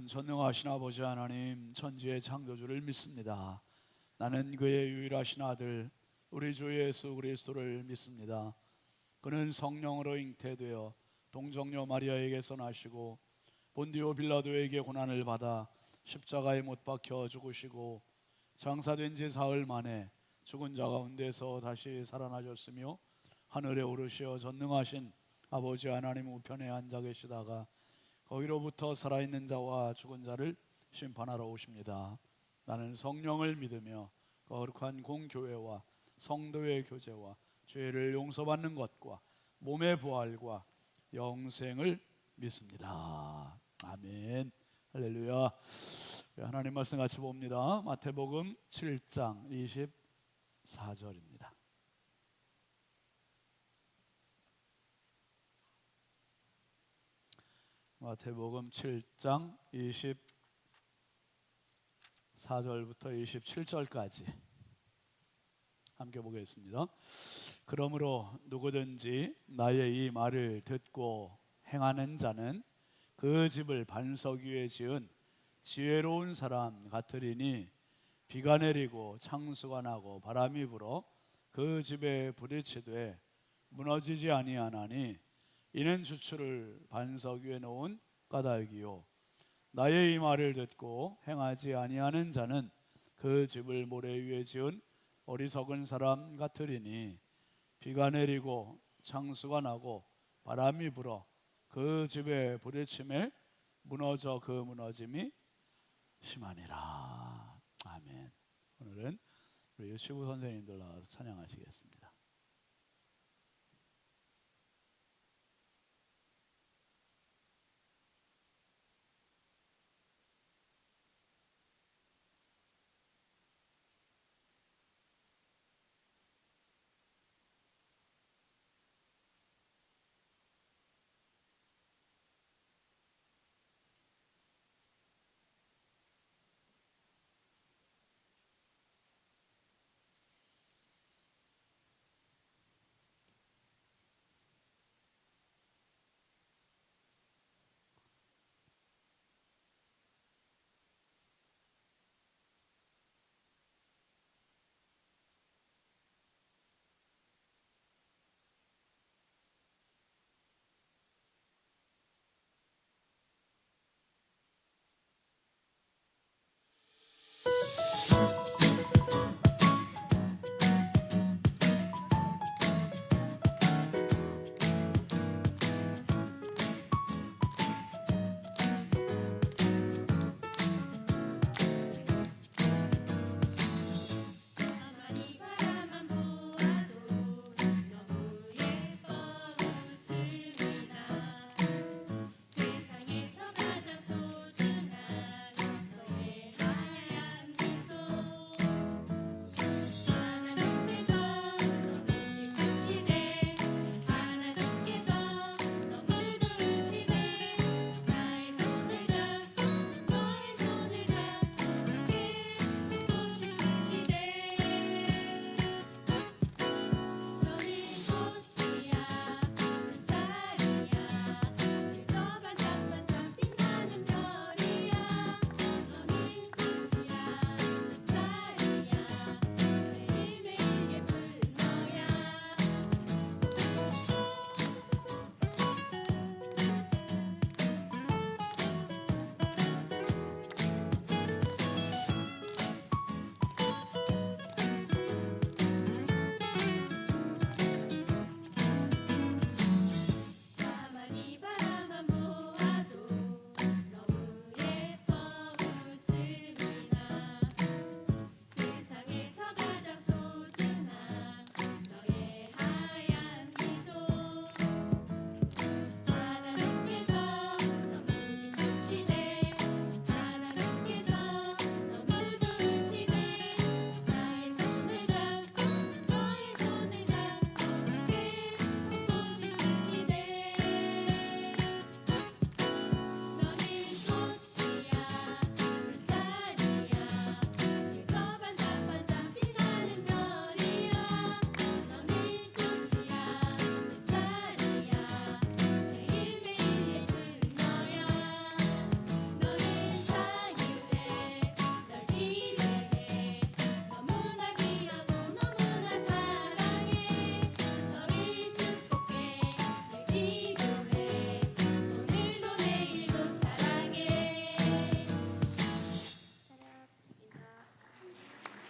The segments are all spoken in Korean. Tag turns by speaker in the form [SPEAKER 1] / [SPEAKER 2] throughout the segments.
[SPEAKER 1] 전능하신 아버지 하나님, 천지의 창조주를 믿습니다. 나는 그의 유일하신 아들 우리 주 예수 그리스도를 믿습니다. 그는 성령으로 잉태되어 동정녀 마리아에게서 나시고 본디오 빌라도에게 고난을 받아 십자가에 못 박혀 죽으시고 장사된 지 사흘 만에 죽은 자 가운데서 다시 살아나셨으며 하늘에 오르시어 전능하신 아버지 하나님 우편에 앉아 계시다가 거기로부터 살아있는 자와 죽은 자를 심판하러 오십니다. 나는 성령을 믿으며 거룩한 공교회와 성도의 교제와 죄를 용서받는 것과 몸의 부활과 영생을 믿습니다. 아멘. 할렐루야. 하나님 말씀 같이 봅니다. 마태복음 7장 24절입니다. 마태복음 7장 24절부터 27절까지 함께 보겠습니다. 그러므로 누구든지 나의 이 말을 듣고 행하는 자는 그 집을 반석 위에 지은 지혜로운 사람 같으리니 비가 내리고 창수가 나고 바람이 불어 그 집에 부딪히되 무너지지 아니하나니 이는 주추를 반석 위에 놓은 까닭이요 나의 이 말을 듣고 행하지 아니하는 자는 그 집을 모래 위에 지은 어리석은 사람 같으리니 비가 내리고 창수가 나고 바람이 불어 그 집에 부딪힘에 무너져 그 무너짐이 심하니라. 아멘. 오늘은 우리 유치부 선생님들 나와서 찬양하시겠습니다.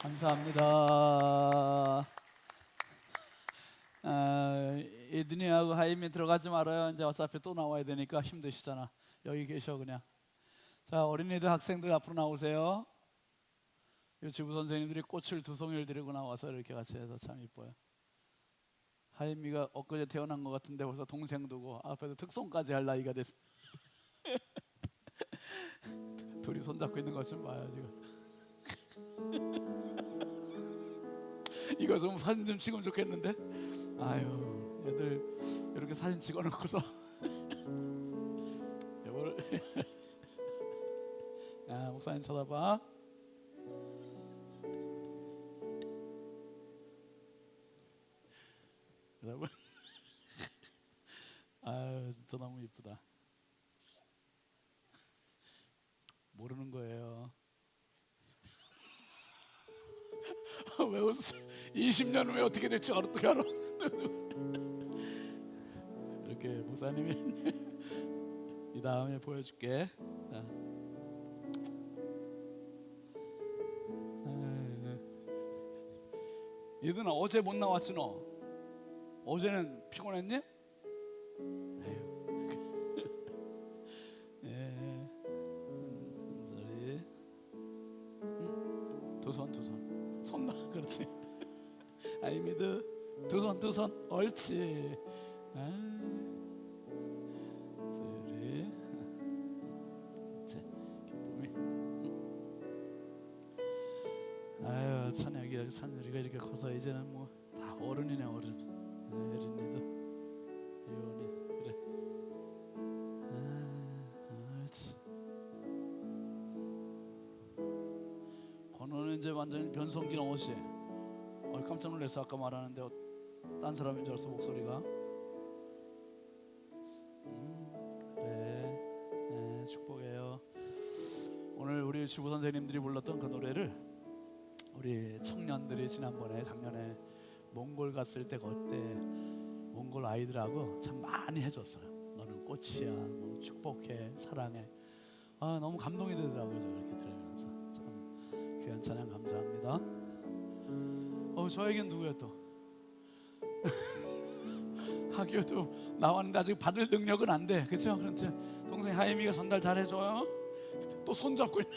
[SPEAKER 1] 감사합니다. 이드니하고 하임이 들어가지 말아요. 이제 어차피 또 나와야 되니까 힘드시잖아. 여기 계셔 그냥. 자, 어린이들 학생들 앞으로 나오세요. 이 지부 선생님들이 꽃을 2송이를 들고 나와서 이렇게 같이 해서 참 이뻐요. 하임이가 엊그제 태어난 것 같은데 벌써 동생 두고 앞에서 특송까지 할 나이가 됐어. 둘이 손잡고 있는 것 좀 봐요 지금. 이거 좀 사진 좀 찍으면 좋겠는데. 아유, 애들 이렇게 사진 찍어놓고서 이걸 아, 목사님 쳐다봐. 여러분, 아유 진짜 너무 이쁘다. 모르는 거예요. 왜 웃어? 20년 후에 어떻게 될지 어떻게 알아? 이렇게 목사님이 이 다음에 보여줄게. 자. 얘들아 어제 못 나왔지 너? 어제는 피곤했니? 예. sorry. 두 손 놔. 그렇지. 아이미드 두 손 옳지. sorry. 기쁨이. 아유 찬혁이가 이렇게 커서 이제는 뭐 다 어른이네 어른. 혜린이도 이혼이 그래. 옳지. 건우는 이제 완전히 변성기 옷이. 깜짝 놀랐어. 아까 말하는데 딴 사람인 줄 알았어 목소리가. 그래. 네, 축복해요. 오늘 우리 주부 선생님들이 불렀던 그 노래를 우리 청년들이 지난번에 작년에 몽골 갔을 때 그때 몽골 아이들하고 참 많이 해줬어요. 너는 꽃이야, 뭐 축복해, 사랑해. 아 너무 감동이 되더라고요. 저 이렇게 들으면서 참 귀한 찬양 감사합니다. 저에겐 누구야 또? 하교도 나왔는데 아직 받을 능력은 안 돼, 그렇죠? 그런데 동생 하임이가 전달 잘 해줘요. 또 손잡고 있네.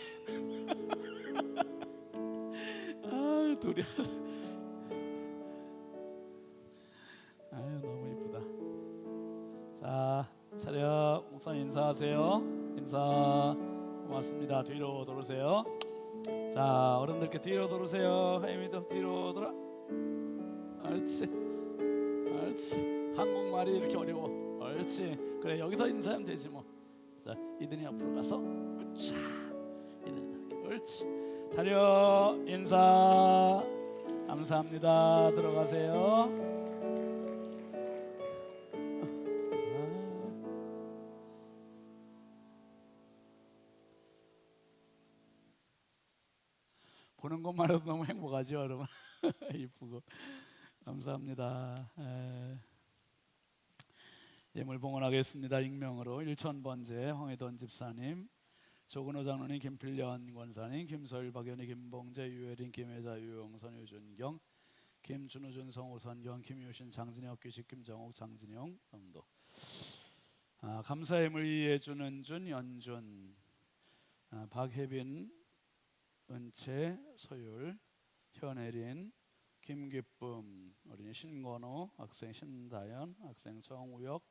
[SPEAKER 1] 아 둘이. 아유 너무 이쁘다. 자 차렷. 목사님 인사하세요. 인사. 고맙습니다. 뒤로 돌으세요. 자 어른들께 뒤로 돌으세요. 하임이도 뒤로 돌아. 옳지 옳지. 한국말이 이렇게 어려워. 옳지. 그래 여기서 인사하면 되지 뭐. 자 이든이 앞으로 가서 으쌰. 이든이 옳지. 차렷. 인사. 감사합니다. 들어가세요. 보는 것만으로도 너무 행복하죠 여러분. 이쁘고 감사합니다. 예물 봉헌하겠습니다. 익명으로 1000번째 황혜돈 집사님, 조근호 장로님, 김필련 권사님, 김서일, 박연희, 김봉재, 유혜린, 김혜자, 유영선, 유준경, 김준우, 준성, 오선경, 김유신, 장진혁, 규식, 김정옥, 장진영, 성도. 감사 예물 이해준, 준, 연준, 박혜빈, 은채, 서율, 현혜린, 김기쁨, 어린이 신건호, 학생 신다연, 학생 정우혁.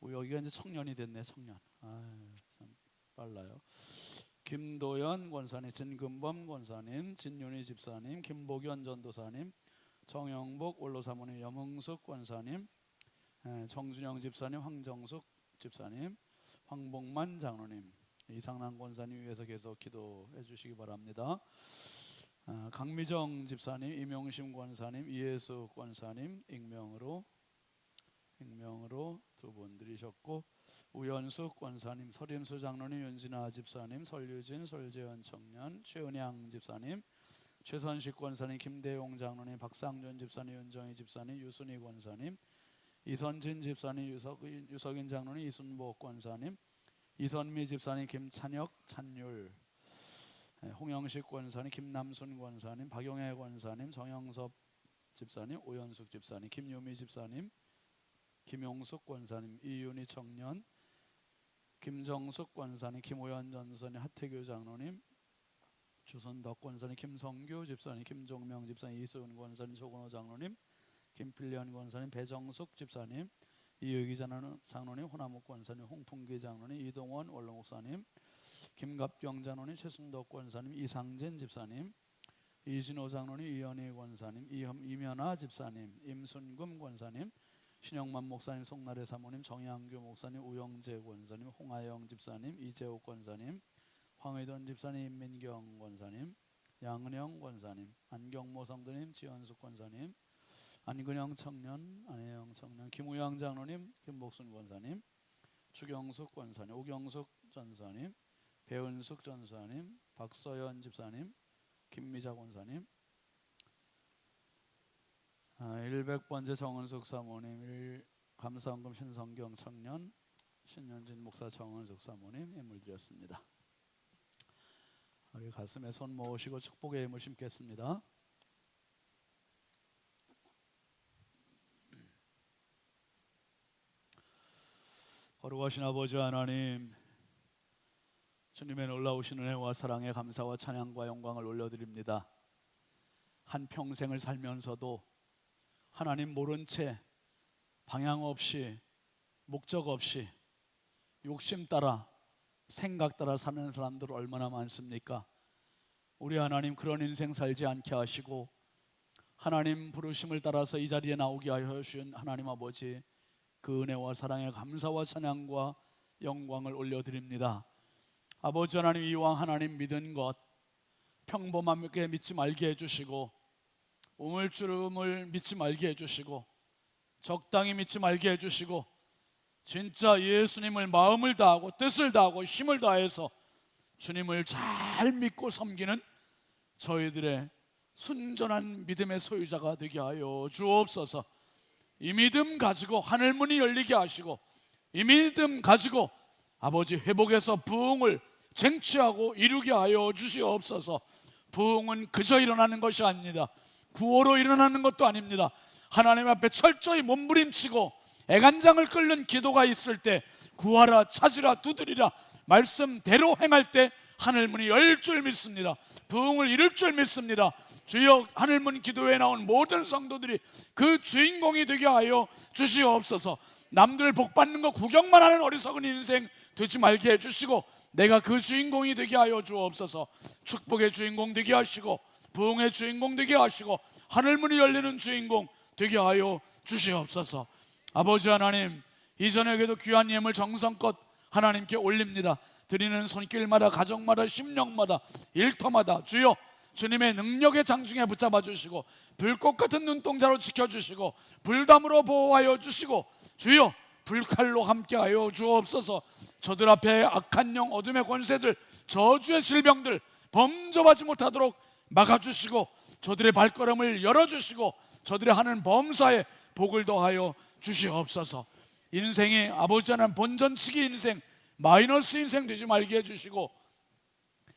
[SPEAKER 1] 우혁이가 이제 청년이 됐네. 청년. 참 빨라요. 김도연 권사님, 진금범 권사님, 진윤희 집사님, 김복연 전도사님, 정영복 원로사모님, 염흥숙 권사님, 정준영 집사님, 황정숙 집사님, 황복만 장로님, 이상남 권사님 위해서 계속 기도해 주시기 바랍니다. 강미정 집사님, 이명심 권사님, 이예수 권사님 익명으로 2분 드리셨고, 우연숙 권사님, 서림수 장로님, 윤진아 집사님, 설유진, 설재현 청년, 최은양 집사님, 최선식 권사님, 김대용 장로님, 박상준 집사님, 윤정희 집사님, 유순희 권사님, 이선진 집사님, 유석인 장로님, 이순복 권사님, 이선미 집사님, 김찬혁, 찬율, 홍영식 권사님, 김남순 권사님, 박용혜 권사님, 정영섭 집사님, 오연숙 집사님, 김유미 집사님, 김용숙 권사님, 이윤희 청년, 김정숙 권사님, 김호연 전사님, 하태규 장로님, 주선덕 권사님, 김성규 집사님, 김종명 집사님, 이수은 권사님, 조건호 장로님, 김필련 권사님, 배정숙 집사님, 이의기 장로님, 호남욱 권사님, 홍풍기 장로님, 이동원 원로 목사님, 김갑경 장로님, 최순덕 권사님, 이상진 집사님, 이진호 장로님, 이현희 권사님, 이면아 집사님, 임순금 권사님, 신영만 목사님, 송나래 사모님, 정양규 목사님, 우영재 권사님, 홍하영 집사님, 이재욱 권사님, 황의돈 집사님, 임민경 권사님, 양은영 권사님, 안경모 성도님, 지현숙 권사님, 안근영 청년, 안혜영 청년, 김우양 장로님, 김복순 권사님, 추경숙 권사님, 오경숙 전사님, 배은숙 전사님, 박서연 집사님, 김미자 권사님, 100번째 정은숙 사모님, 감사원금 신성경 청년, 신현진 목사, 정은숙 사모님 예물 드렸습니다. 우리 가슴에 손 모으시고 축복의 예물 심겠습니다. 거룩하신 아버지 하나님, 주님의 놀라우신 은혜와 사랑에 감사와 찬양과 영광을 올려드립니다. 한 평생을 살면서도 하나님 모른 채 방향 없이 목적 없이 욕심 따라 생각 따라 사는 사람들 얼마나 많습니까? 우리 하나님 그런 인생 살지 않게 하시고 하나님 부르심을 따라서 이 자리에 나오게 하여 주신 하나님 아버지, 그 은혜와 사랑에 감사와 찬양과 영광을 올려드립니다. 아버지 하나님, 이왕 하나님 믿은 것 평범하게 믿지 말게 해주시고 우물쭈rum을 믿지 말게 해주시고 적당히 믿지 말게 해주시고 진짜 예수님을 마음을 다하고 뜻을 다하고 힘을 다해서 주님을 잘 믿고 섬기는 저희들의 순전한 믿음의 소유자가 되게 하여 주옵소서. 이 믿음 가지고 하늘문이 열리게 하시고 이 믿음 가지고 아버지 회복에서 부흥을 쟁취하고 이루게 하여 주시옵소서. 부흥은 그저 일어나는 것이 아닙니다. 구호로 일어나는 것도 아닙니다. 하나님 앞에 철저히 몸부림치고 애간장을 끓는 기도가 있을 때 구하라, 찾으라, 두드리라 말씀대로 행할 때 하늘문이 열 줄 믿습니다. 부흥을 이룰 줄 믿습니다. 주여, 하늘문 기도에 나온 모든 성도들이 그 주인공이 되게 하여 주시옵소서. 남들 복받는 거 구경만 하는 어리석은 인생 되지 말게 해주시고 내가 그 주인공이 되게 하여 주옵소서. 축복의 주인공 되게 하시고 부흥의 주인공 되게 하시고 하늘문이 열리는 주인공 되게 하여 주시옵소서. 아버지 하나님, 이전에도 귀한 예물 정성껏 하나님께 올립니다. 드리는 손길마다, 가정마다, 심령마다, 일터마다 주여 주님의 능력의 장중에 붙잡아 주시고 불꽃 같은 눈동자로 지켜주시고 불담으로 보호하여 주시고 주여 불칼로 함께하여 주옵소서. 저들 앞에 악한 영, 어둠의 권세들, 저주의 질병들 범접하지 못하도록 막아주시고 저들의 발걸음을 열어주시고 저들의 하는 범사에 복을 더하여 주시옵소서. 인생이 아버지 하나님 본전치기 인생, 마이너스 인생 되지 말게 해주시고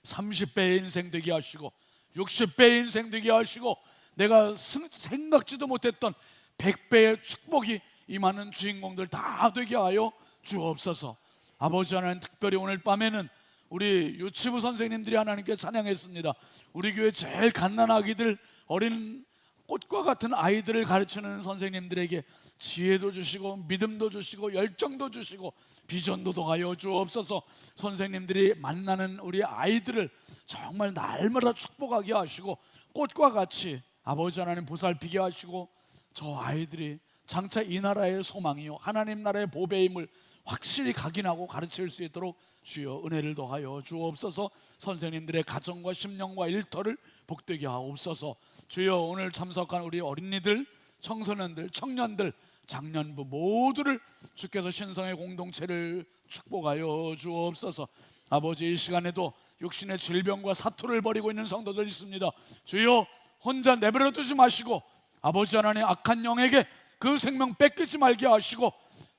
[SPEAKER 1] 30배의 인생 되게 하시고 60배의 인생 되게 하시고 내가 생각지도 못했던 100배의 축복이 임하는 주인공들 다 되게 하여 주옵소서. 아버지 하나님, 특별히 오늘 밤에는 우리 유치부 선생님들이 하나님께 찬양했습니다. 우리 교회 제일 갓난아기들, 어린 꽃과 같은 아이들을 가르치는 선생님들에게 지혜도 주시고 믿음도 주시고 열정도 주시고 비전도 더하여 주옵소서. 선생님들이 만나는 우리 아이들을 정말 날마다 축복하게 하시고 꽃과 같이 아버지 하나님 보살피게 하시고 저 아이들이 장차 이 나라의 소망이요 하나님 나라의 보배임을 확실히 각인하고 가르칠 수 있도록 주여 은혜를 더하여 주옵소서. 선생님들의 가정과 심령과 일터를 복되게 하옵소서. 주여, 오늘 참석한 우리 어린이들, 청소년들, 청년들, 장년부 모두를 주께서 신성의 공동체를 축복하여 주옵소서. 아버지, 이 시간에도 육신의 질병과 사투를 벌이고 있는 성도들 있습니다. 주여, 혼자 내버려 두지 마시고 아버지 하나님 악한 영에게 그 생명 뺏기지 말게 하시고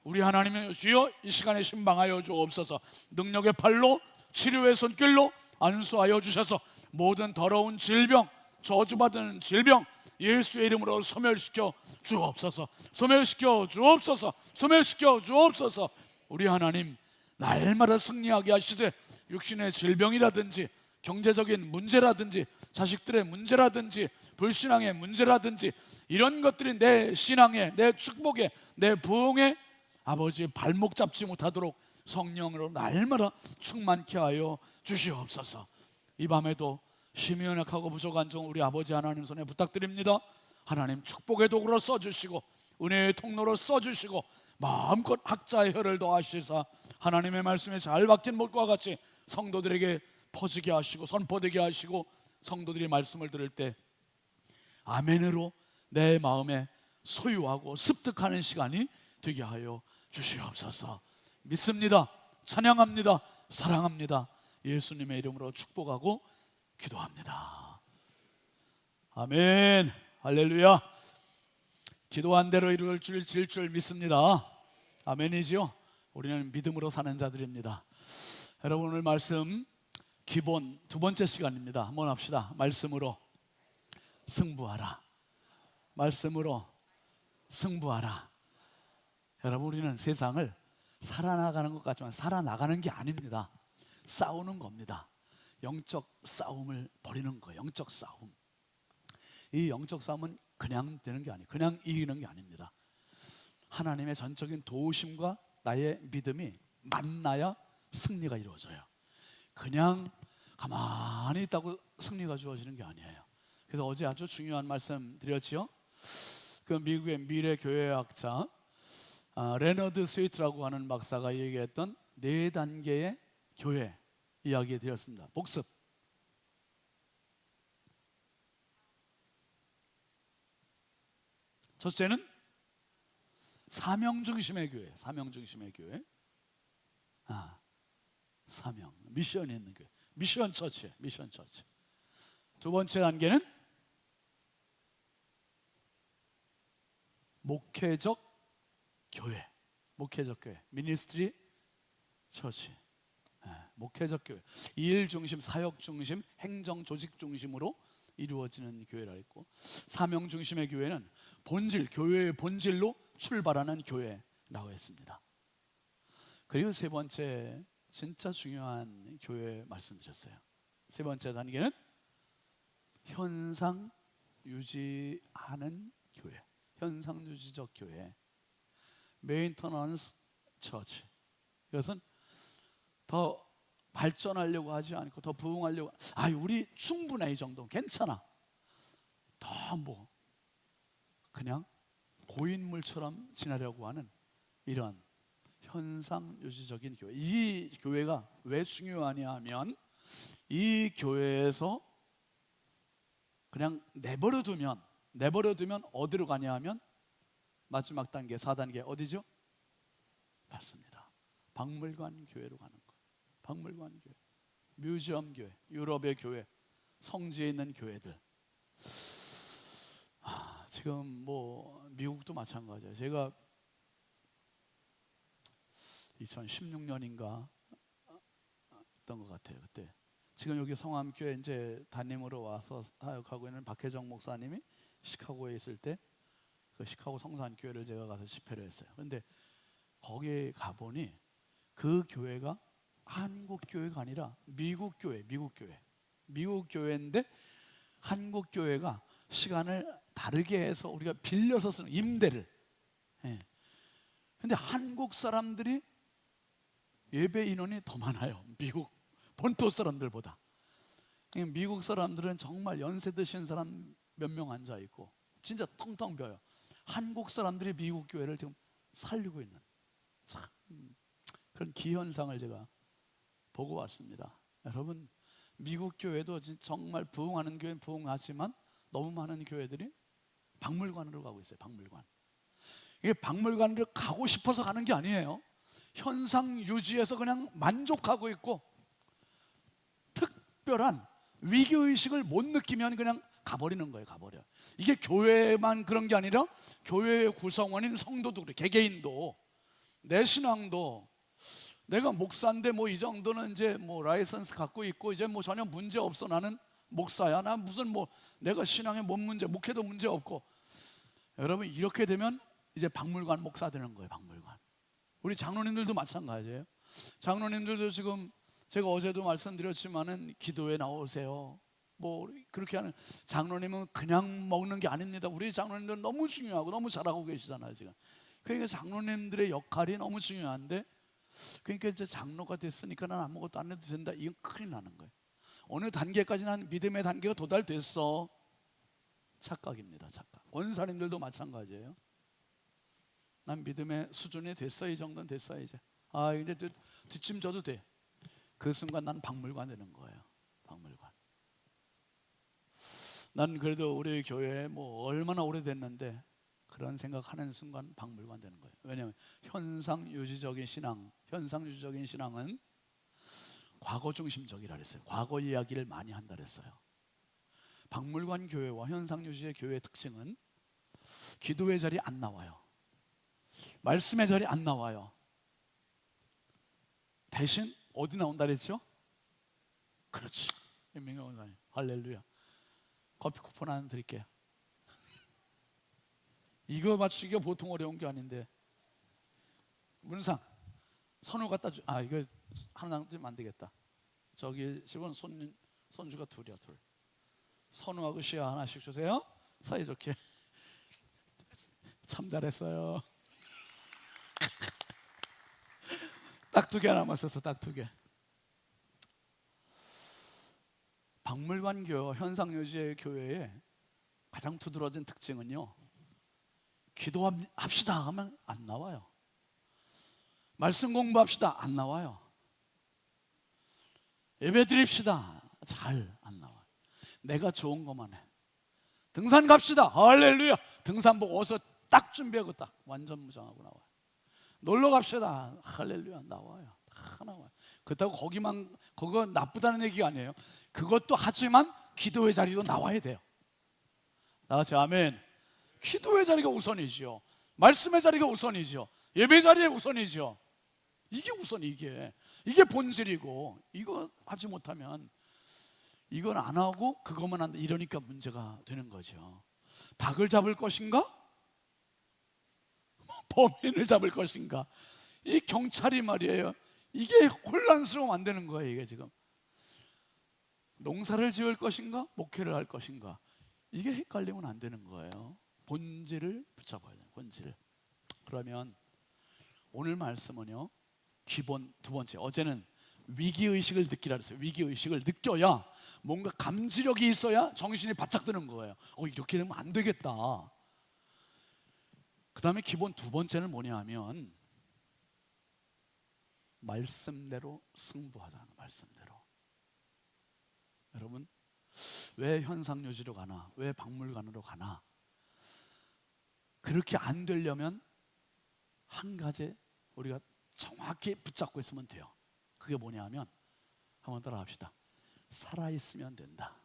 [SPEAKER 1] 우리 하나님의 주여 이 시간에 신방하여 주옵소서. 능력의 팔로 치료의 손길로 안수하여 주셔서 모든 더러운 질병, 저주받은 질병 예수의 이름으로 소멸시켜 주옵소서. 소멸시켜 주옵소서. 소멸시켜 주옵소서. 우리 하나님 날마다 승리하게 하시되 육신의 질병이라든지 경제적인 문제라든지 자식들의 문제라든지 불신앙의 문제라든지 이런 것들이 내 신앙에, 내 축복에, 내 부흥에 아버지 발목 잡지 못하도록 성령으로 날마다 충만케 하여 주시옵소서. 이 밤에도 심히 연약하고 부족한 종 우리 아버지 하나님 손에 부탁드립니다. 하나님 축복의 도구로 써주시고 은혜의 통로로 써주시고 마음껏 학자의 혀를 더하시사 하나님의 말씀에 잘 박힌 못과 같이 성도들에게 퍼지게 하시고 선포되게 하시고 성도들이 말씀을 들을 때 아멘으로 내 마음에 소유하고 습득하는 시간이 되게 하여 주시옵소서. 믿습니다. 찬양합니다. 사랑합니다. 예수님의 이름으로 축복하고 기도합니다. 아멘. 할렐루야. 기도한 대로 이루어질 줄 믿습니다. 아멘이지요. 우리는 믿음으로 사는 자들입니다. 여러분 오늘 말씀 기본 두 번째 시간입니다. 한번 합시다. 말씀으로 승부하라. 말씀으로 승부하라. 여러분 우리는 세상을 살아나가는 것 같지만 살아나가는 게 아닙니다. 싸우는 겁니다. 영적 싸움을 벌이는 거예요. 영적 싸움. 이 영적 싸움은 그냥 되는 게 아니에요. 그냥 이기는 게 아닙니다. 하나님의 전적인 도우심과 나의 믿음이 만나야 승리가 이루어져요. 그냥 가만히 있다고 승리가 주어지는 게 아니에요. 그래서 어제 아주 중요한 말씀 드렸지요. 그 미국의 미래 교회학자 레너드 스위트라고 하는 박사가 얘기했던 4단계의 교회 이야기 드렸습니다. 복습. 첫째는 사명 중심의 교회. 사명 중심의 교회. 사명, 미션이 있는 교회. 미션 처치. 미션 처치. 두 번째 단계는 목회적 교회. 목회적 교회. 미니스트리 처치. 목회적 교회. 일 중심, 사역 중심, 행정 조직 중심으로 이루어지는 교회라 했고, 사명 중심의 교회는 본질, 교회의 본질로 출발하는 교회라고 했습니다. 그리고 세 번째 진짜 중요한 교회 말씀드렸어요. 세 번째 단계는 현상 유지하는 교회. 현상 유지적 교회. 메인터넌스 처치. 이것은 더 발전하려고 하지 않고 더 부흥하려고, 우리 충분해, 이 정도 괜찮아, 더 뭐 그냥 고인물처럼 지내려고 하는 이런 현상 유지적인 교회. 이 교회가 왜 중요하냐 하면 이 교회에서 그냥 내버려 두면 어디로 가냐 하면 마지막 단계 4단계 어디죠? 맞습니다. 박물관 교회로 가는 거예요. 박물관 교회, 뮤지엄 교회, 유럽의 교회, 성지에 있는 교회들. 지금 뭐 미국도 마찬가지예요. 제가 2016년인가 했던 것 같아요. 그때 지금 여기 성암교회 이제 담임으로 와서 사역하고 있는 박혜정 목사님이 시카고에 있을 때 그 시카고 성산교회를 제가 가서 집회를 했어요. 그런데 거기에 가보니 그 교회가 한국 교회가 아니라 미국 교회인데 한국 교회가 시간을 다르게 해서 우리가 빌려서 쓰는 임대를. 근데 한국 사람들이 예배 인원이 더 많아요. 미국 본토 사람들보다. 미국 사람들은 정말 연세 드신 사람 몇 명 앉아 있고 진짜 텅텅 비어요. 한국 사람들이 미국 교회를 지금 살리고 있는 참 그런 기현상을 제가 보고 왔습니다. 여러분, 미국 교회도 정말 부흥하는 교회는 부흥하지만 너무 많은 교회들이 박물관으로 가고 있어요. 박물관. 이게 박물관으로 가고 싶어서 가는 게 아니에요. 현상 유지에서 그냥 만족하고 있고 특별한 위기의식을 못 느끼면 그냥 가버리는 거예요. 가버려. 이게 교회만 그런 게 아니라 교회의 구성원인 성도도 그래. 개개인도 내 신앙도 내가 목사인데 뭐 이 정도는 이제 뭐 라이선스 갖고 있고 이제 뭐 전혀 문제 없어 나는 목사야, 나 무슨 뭐 내가 신앙에 뭔 문제, 목회도 문제 없고. 여러분 이렇게 되면 이제 박물관 목사 되는 거예요. 박물관. 우리 장로님들도 마찬가지예요. 장로님들도 지금 제가 어제도 말씀드렸지만은 기도에 나오세요. 뭐 그렇게 하는 장로님은 그냥 먹는 게 아닙니다. 우리 장로님들은 너무 중요하고 너무 잘하고 계시잖아요 지금. 그러니까 장로님들의 역할이 너무 중요한데, 그러니까 이제 장로가 됐으니까 난 아무것도 안 해도 된다, 이건 큰일 나는 거예요. 어느 단계까지는 믿음의 단계가 도달됐어, 착각입니다. 착각. 권사님들도 마찬가지예요. 난 믿음의 수준이 됐어, 이 정도는 됐어 이제. 아 이제 뒷짐 져도 돼. 그 순간 난 박물관 되는 거예요. 박물관. 난 그래도 우리 교회에 뭐 얼마나 오래됐는데 그런 생각하는 순간 박물관 되는 거예요. 왜냐하면 현상유지적인 신앙, 현상유지적인 신앙은 과거 중심적이라 그랬어요. 과거 이야기를 많이 한다 그랬어요. 박물관 교회와 현상유지의 교회의 특징은 기도의 자리 안 나와요. 말씀의 자리 안 나와요. 대신 어디 나온다 그랬죠? 그렇지. 민경 원사님, 할렐루야. 커피 쿠폰 하나 드릴게요. 이거 맞추기가 보통 어려운 게 아닌데. 문상 선우 갖다 주. 아 이거 하나 좀 안 되겠다. 저기 집은 손주가 둘이야, 둘. 선우하고 시아 하나씩 주세요. 사이좋게. 참 잘했어요. 딱 2개 남았었어. 딱 2개. 박물관 교회, 현상유지의 교회의 가장 두드러진 특징은요, 기도합시다 하면 안 나와요. 말씀 공부합시다, 안 나와요. 예배 드립시다, 잘 안 나와요. 내가 좋은 것만 해. 등산 갑시다, 할렐루야. 등산복 어서 딱 준비하고 딱 완전 무장하고 나와요. 놀러 갑시다, 할렐루야. 나와요. 다 나와요. 그렇다고 그거 나쁘다는 얘기가 아니에요. 그것도 하지만 기도의 자리도 나와야 돼요. 나같이 아멘. 기도의 자리가 우선이죠. 말씀의 자리가 우선이죠. 예배 자리가 우선이죠. 이게 우선, 이게 본질이고, 이거 하지 못하면, 이건 안 하고 그것만 한다 이러니까 문제가 되는 거죠. 닭을 잡을 것인가? 범인을 잡을 것인가? 이 경찰이 말이에요. 이게 혼란스러워 만드는 거예요. 이게 지금 농사를 지을 것인가? 목회를 할 것인가? 이게 헷갈리면 안 되는 거예요. 본질을 붙잡아야 돼요. 본질을. 그러면 오늘 말씀은요, 기본 2번째. 어제는 위기의식을 느끼라 그랬어요. 위기의식을 느껴야, 뭔가 감지력이 있어야 정신이 바짝 드는 거예요. 이렇게 되면 안 되겠다. 그 다음에 기본 2번째는 뭐냐 하면, 말씀대로 승부하자는, 말씀대로. 여러분, 왜 현상유지로 가나? 왜 박물관으로 가나? 그렇게 안 되려면 한 가지 우리가 정확히 붙잡고 있으면 돼요. 그게 뭐냐 하면, 한번 따라 합시다. 살아있으면 된다.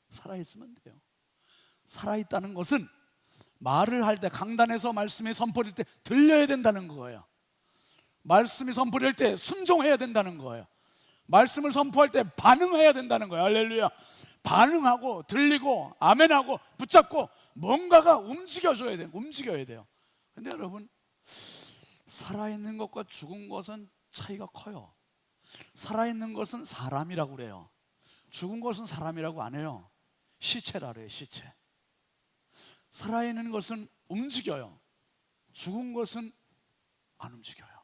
[SPEAKER 1] 살아있으면 돼요. 살아있다는 것은 말을 할 때, 강단에서 말씀이 선포될 때 들려야 된다는 거예요. 말씀이 선포될 때 순종해야 된다는 거예요. 말씀을 선포할 때 반응해야 된다는 거예요. 할렐루야. 반응하고 들리고 아멘하고 붙잡고 뭔가가 움직여줘야 돼요. 움직여야 돼요. 근데 여러분, 살아있는 것과 죽은 것은 차이가 커요. 살아있는 것은 사람이라고 그래요. 죽은 것은 사람이라고 안 해요. 시체라 그래요. 시체. 살아있는 것은 움직여요. 죽은 것은 안 움직여요.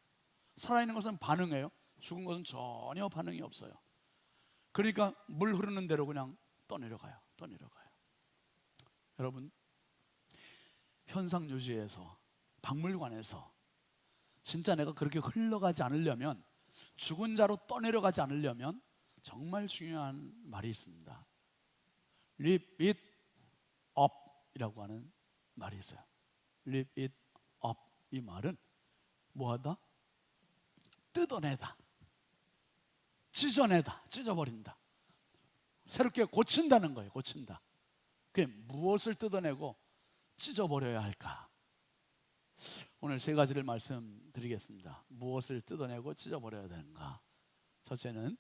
[SPEAKER 1] 살아있는 것은 반응해요. 죽은 것은 전혀 반응이 없어요. 그러니까 물 흐르는 대로 그냥 떠내려가요. 떠내려가요. 여러분, 현상유지에서, 박물관에서 진짜 내가 그렇게 흘러가지 않으려면, 죽은 자로 떠내려가지 않으려면 정말 중요한 말이 있습니다. Lift it up 이라고 하는 말이 있어요. Lift it up. 이 말은 뭐하다? 뜯어내다, 찢어내다, 찢어버린다, 새롭게 고친다는 거예요. 고친다. 그게 무엇을 뜯어내고 찢어버려야 할까? 오늘 3가지를 말씀드리겠습니다. 무엇을 뜯어내고 찢어버려야 되는가? 첫째는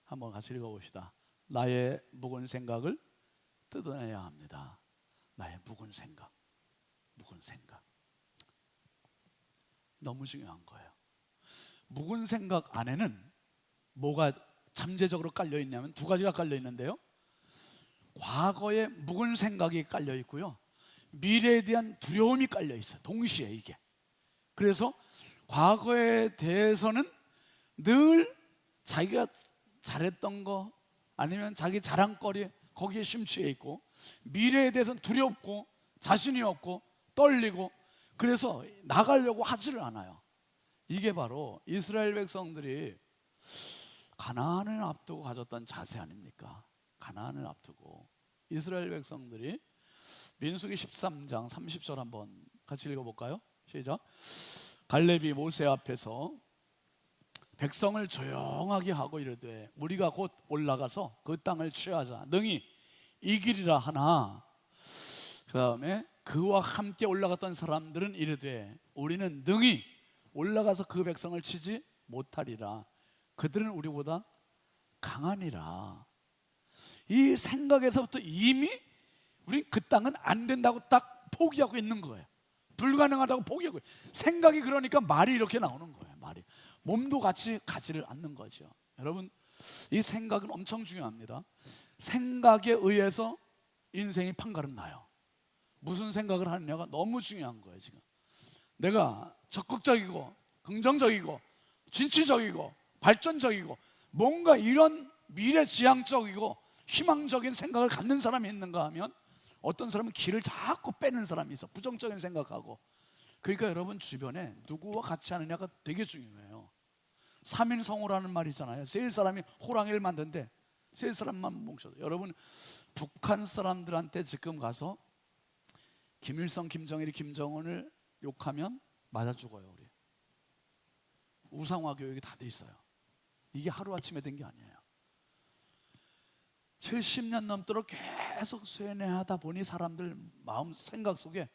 [SPEAKER 1] 한번 같이 읽어봅시다. 나의 묵은 생각을 뜯어내야 합니다. 나의 묵은 생각, 묵은 생각. 너무 중요한 거예요. 묵은 생각 안에는 뭐가 잠재적으로 깔려 있냐면 두 가지가 깔려 있는데요. 과거의 묵은 생각이 깔려 있고요, 미래에 대한 두려움이 깔려 있어요. 동시에 이게. 그래서 과거에 대해서는 늘 자기가 잘했던 거 아니면 자기 자랑거리 거기에 심취해 있고, 미래에 대해서는 두렵고 자신이 없고 떨리고, 그래서 나가려고 하지를 않아요. 이게 바로 이스라엘 백성들이 가나안을 앞두고 가졌던 자세 아닙니까? 가나안을 앞두고 이스라엘 백성들이 민수기 13장 30절 한번 같이 읽어볼까요? 시작. 갈렙이 모세 앞에서 백성을 조용하게 하고 이르되 우리가 곧 올라가서 그 땅을 취하자 능히 이기리라 하나, 그 다음에 그와 함께 올라갔던 사람들은 이르되 우리는 능히 올라가서 그 백성을 치지 못하리라. 그들은 우리보다 강하니라. 이 생각에서부터 이미 우린 그 땅은 안 된다고 딱 포기하고 있는 거예요. 불가능하다고 포기하고 있어요. 생각이 그러니까 말이 이렇게 나오는 거예요. 말이 몸도 같이 가지를 않는 거죠. 여러분, 이 생각은 엄청 중요합니다. 생각에 의해서 인생이 판가름 나요. 무슨 생각을 하느냐가 너무 중요한 거예요. 지금 내가 적극적이고 긍정적이고 진취적이고 발전적이고 뭔가 이런 미래지향적이고 희망적인 생각을 갖는 사람이 있는가 하면, 어떤 사람은 길을 자꾸 빼는 사람이 있어. 부정적인 생각하고. 그러니까 여러분 주변에 누구와 같이 하느냐가 되게 중요해요. 3인성호라는 말이 있잖아요. 세 사람이 호랑이를 만든데 세 사람만 뭉쳐서. 여러분, 북한 사람들한테 지금 가서 김일성, 김정일이 김정은을 욕하면 맞아 죽어요. 우리 우상화 교육이 다 돼 있어요. 이게 하루아침에 된 게 아니에요. 70년 넘도록 계속 쇠뇌하다 보니 사람들 마음 생각 속에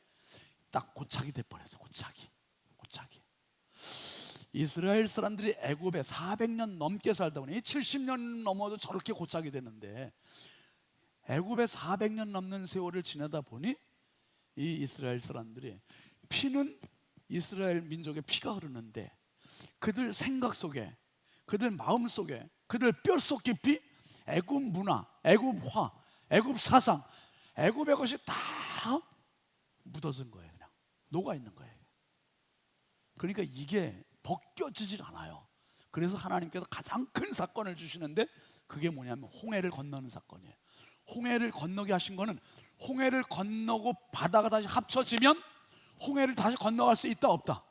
[SPEAKER 1] 딱 고착이 돼버렸어. 고착이. 이스라엘 사람들이 애굽에 400년 넘게 살다 보니 70년 넘어도 저렇게 고착이 되는데, 애굽에 400년 넘는 세월을 지나다 보니 이 이스라엘 사람들이, 피는 이스라엘 민족의 피가 흐르는데 그들 생각 속에, 그들 마음 속에, 그들 뼛속 깊이 애굽 문화, 애굽화, 애굽 사상, 애굽의 것이 다 묻어진 거예요. 그냥 녹아 있는 거예요. 그러니까 이게 벗겨지질 않아요. 그래서 하나님께서 가장 큰 사건을 주시는데 그게 뭐냐면 홍해를 건너는 사건이에요. 홍해를 건너게 하신 거는, 홍해를 건너고 바다가 다시 합쳐지면 홍해를 다시 건너갈 수 있다 없다?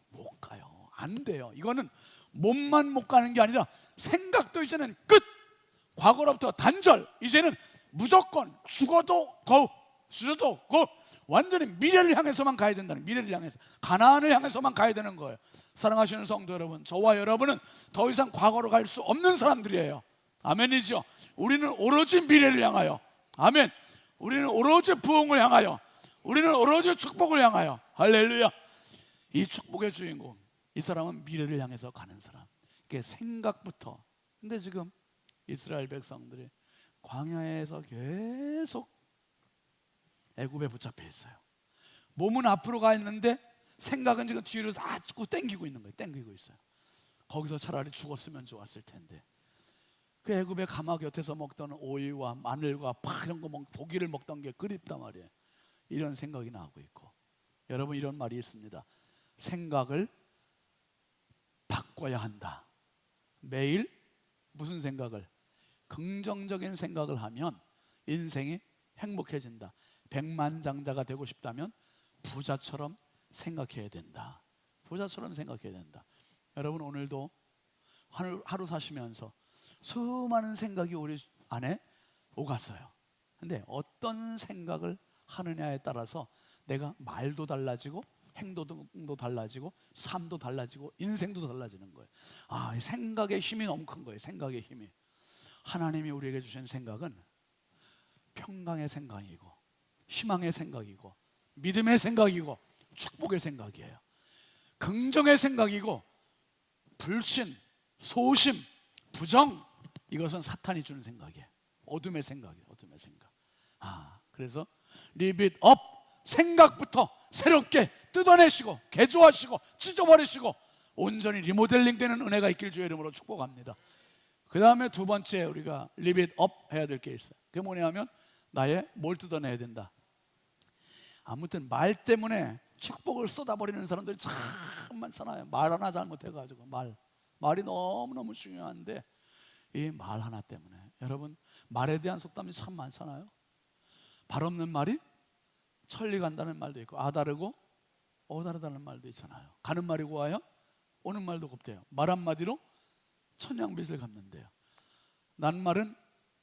[SPEAKER 1] 못 가요. 안 돼요. 이거는 몸만 못 가는 게 아니라 생각도 이제는 끝. 과거로부터 단절. 이제는 무조건 죽어도 고, 죽어도 고. 완전히 미래를 향해서만 가야 된다는, 미래를 향해서, 가나안을 향해서만 가야 되는 거예요. 사랑하시는 성도 여러분, 저와 여러분은 더 이상 과거로 갈 수 없는 사람들이에요. 아멘이죠. 우리는 오로지 미래를 향하여, 아멘. 우리는 오로지 부흥을 향하여, 우리는 오로지 축복을 향하여. 할렐루야. 이 축복의 주인공, 이 사람은 미래를 향해서 가는 사람. 그게 생각부터. 근데 지금 이스라엘 백성들이 광야에서 계속 애굽에 붙잡혀 있어요. 몸은 앞으로 가 있는데 생각은 지금 뒤로 다 자꾸 땡기고 있는 거예요. 땡기고 있어요. 거기서 차라리 죽었으면 좋았을 텐데. 그 애굽의 가마 곁에서 먹던 오이와 마늘과 이런 거 고기를 먹던 게 그립단 말이에요. 이런 생각이 나고 있고. 여러분, 이런 말이 있습니다. 생각을 바꿔야 한다. 매일 무슨 생각을? 긍정적인 생각을 하면 인생이 행복해진다. 백만장자가 되고 싶다면 부자처럼 생각해야 된다. 부자처럼 생각해야 된다. 여러분, 오늘도 하루 사시면서 수많은 생각이 우리 안에 오갔어요. 근데 어떤 생각을 하느냐에 따라서 내가 말도 달라지고 행동도 달라지고 삶도 달라지고 인생도 달라지는 거예요. 이 생각의 힘이 너무 큰 거예요. 생각의 힘이. 하나님이 우리에게 주신 생각은 평강의 생각이고 희망의 생각이고 믿음의 생각이고 축복의 생각이에요. 긍정의 생각이고 불신, 소심, 부정, 이것은 사탄이 주는 생각이에요. 어둠의 생각이에요. 어둠의 생각. 그래서 리빗 업, 생각부터 새롭게 뜯어내시고 개조하시고 찢어버리시고 온전히 리모델링 되는 은혜가 있길 주의 이름으로 축복합니다. 그 다음에 두 번째 우리가 리빗 업 해야 될 게 있어요. 그게 뭐냐면 나의 뭘 뜯어내야 된다. 아무튼 말 때문에 축복을 쏟아버리는 사람들이 참 많잖아요. 말 하나 잘못해가지고 말이 너무너무 중요한데 이 말 하나 때문에 여러분 말에 대한 속담이 참 많잖아요. 발 없는 말이 천리 간다는 말도 있고 아다르고 어다르다는 말도 있잖아요. 가는 말이 고와요 오는 말도 곱대요. 말 한마디로 천냥빚을 갚는데요. 낱말은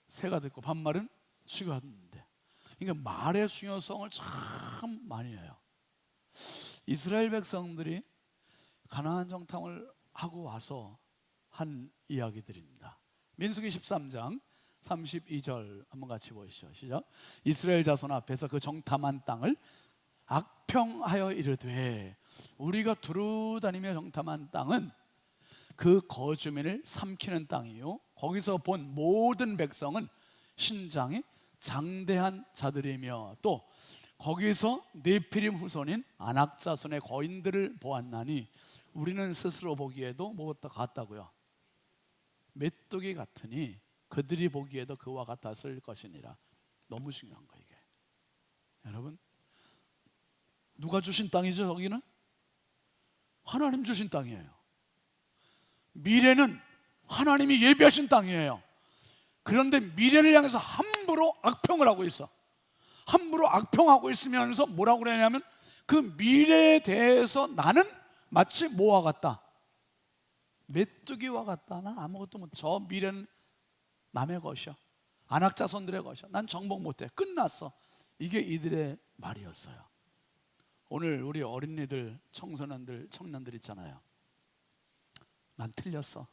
[SPEAKER 1] 새가 듣고 반말은 쥐가 듣는데, 그러니까 말의 중요성을 참 많이 해요. 이스라엘 백성들이 가나안 정탐을 하고 와서 한 이야기들입니다. 민수기 13장 32절 한번 같이 보시죠. 시작. 이스라엘 자손 앞에서 그 정탐한 땅을 악평하여 이르되 우리가 두루 다니며 정탐한 땅은 그 거주민을 삼키는 땅이요 거기서 본 모든 백성은 신장이 장대한 자들이며 또 거기서 네피림 후손인 아낙 자손의 거인들을 보았나니 우리는 스스로 보기에도 뭐부터 같다고요? 메뚜기 같으니 그들이 보기에도 그와 같았을 것이니라. 너무 중요한 거예요 이게. 여러분 누가 주신 땅이죠? 여기는 하나님 주신 땅이에요. 미래는 하나님이 예비하신 땅이에요. 그런데 미래를 향해서 함부로 악평을 하고 있어. 함부로 악평하고 있으면서 뭐라고 그러냐면 그 미래에 대해서 나는 마치 뭐와 같다? 메뚜기와 같다. 난 아무것도 못해. 저 미래는 남의 것이야. 안악자손들의 것이야. 난 정복 못해. 끝났어. 이게 이들의 말이었어요. 오늘 우리 어린이들, 청소년들, 청년들 있잖아요. 난 틀렸어.